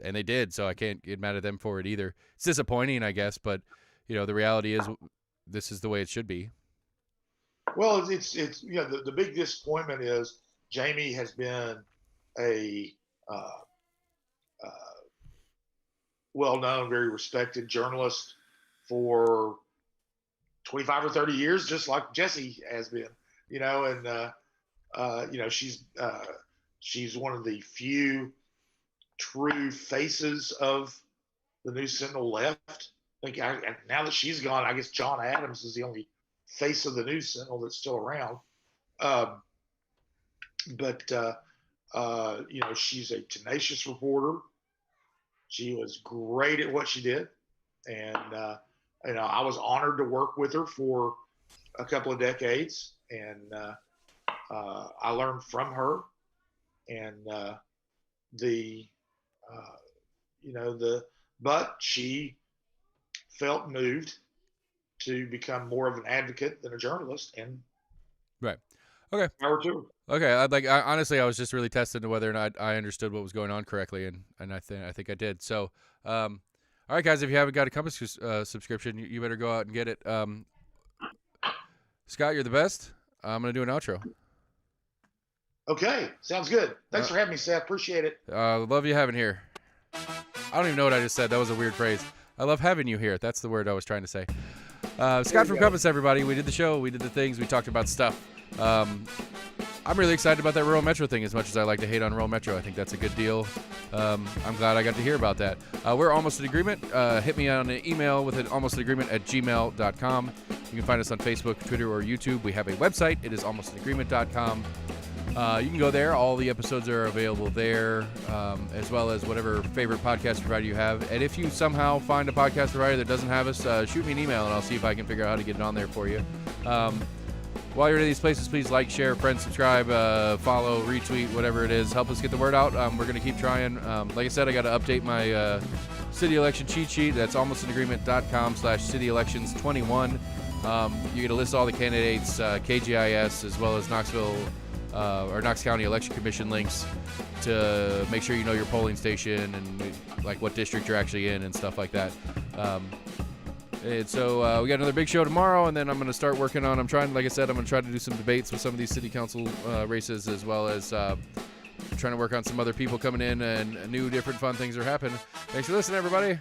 they did. So I can't get mad at them for it either. It's disappointing, I guess, but the reality is this is the way it should be. Well, it's the big disappointment is Jamie has been a well-known, very respected journalist for 25 or 30 years, just like Jesse has been, and she's one of the few true faces of the News Sentinel left. I think now that she's gone, I guess John Adams is the only face of the News Sentinel that's still around. But she's a tenacious reporter. She was great at what she did, and I was honored to work with her for a couple of decades, and I learned from her. And but she felt moved to become more of an advocate than a journalist, and right. Okay. Power to her. Okay. Honestly, I was just really testing to whether or not I understood what was going on correctly, and I think I did. So, all right, guys, if you haven't got a Compass subscription, you better go out and get it. Scott, you're the best. I'm gonna do an outro. Okay, sounds good. Thanks for having me, Seth. Appreciate it. Love you having here. I don't even know what I just said. That was a weird phrase. I love having you here. That's the word I was trying to say. Scott from Compass, everybody. We did the show. We did the things. We talked about stuff. I'm really excited about that rural metro thing as much as I like to hate on rural metro. I think that's a good deal. I'm glad I got to hear about that. We're almost in agreement. Hit me on an email with an almostinaagreement@gmail.com. You can find us on Facebook, Twitter, or YouTube. We have a website. It is almostinaagreement.com. You can go there. All the episodes are available there, as well as whatever favorite podcast provider you have. And if you somehow find a podcast provider that doesn't have us, shoot me an email, and I'll see if I can figure out how to get it on there for you. While you're in these places, please like, share, friend, subscribe, follow, retweet, whatever it is. Help us get the word out. We're going to keep trying. Like I said, I got to update my city election cheat sheet. That's almostinaagreement.com/cityelections21. You get a list of all the candidates, KGIS, as well as Knoxville or Knox County Election Commission links to make sure you know your polling station and like what district you're actually in and stuff like that. And so we got another big show tomorrow, and then I'm going to start working on, like I said, I'm going to try to do some debates with some of these city council races, as well as trying to work on some other people coming in, and new different fun things are happening. Thanks for listening, everybody.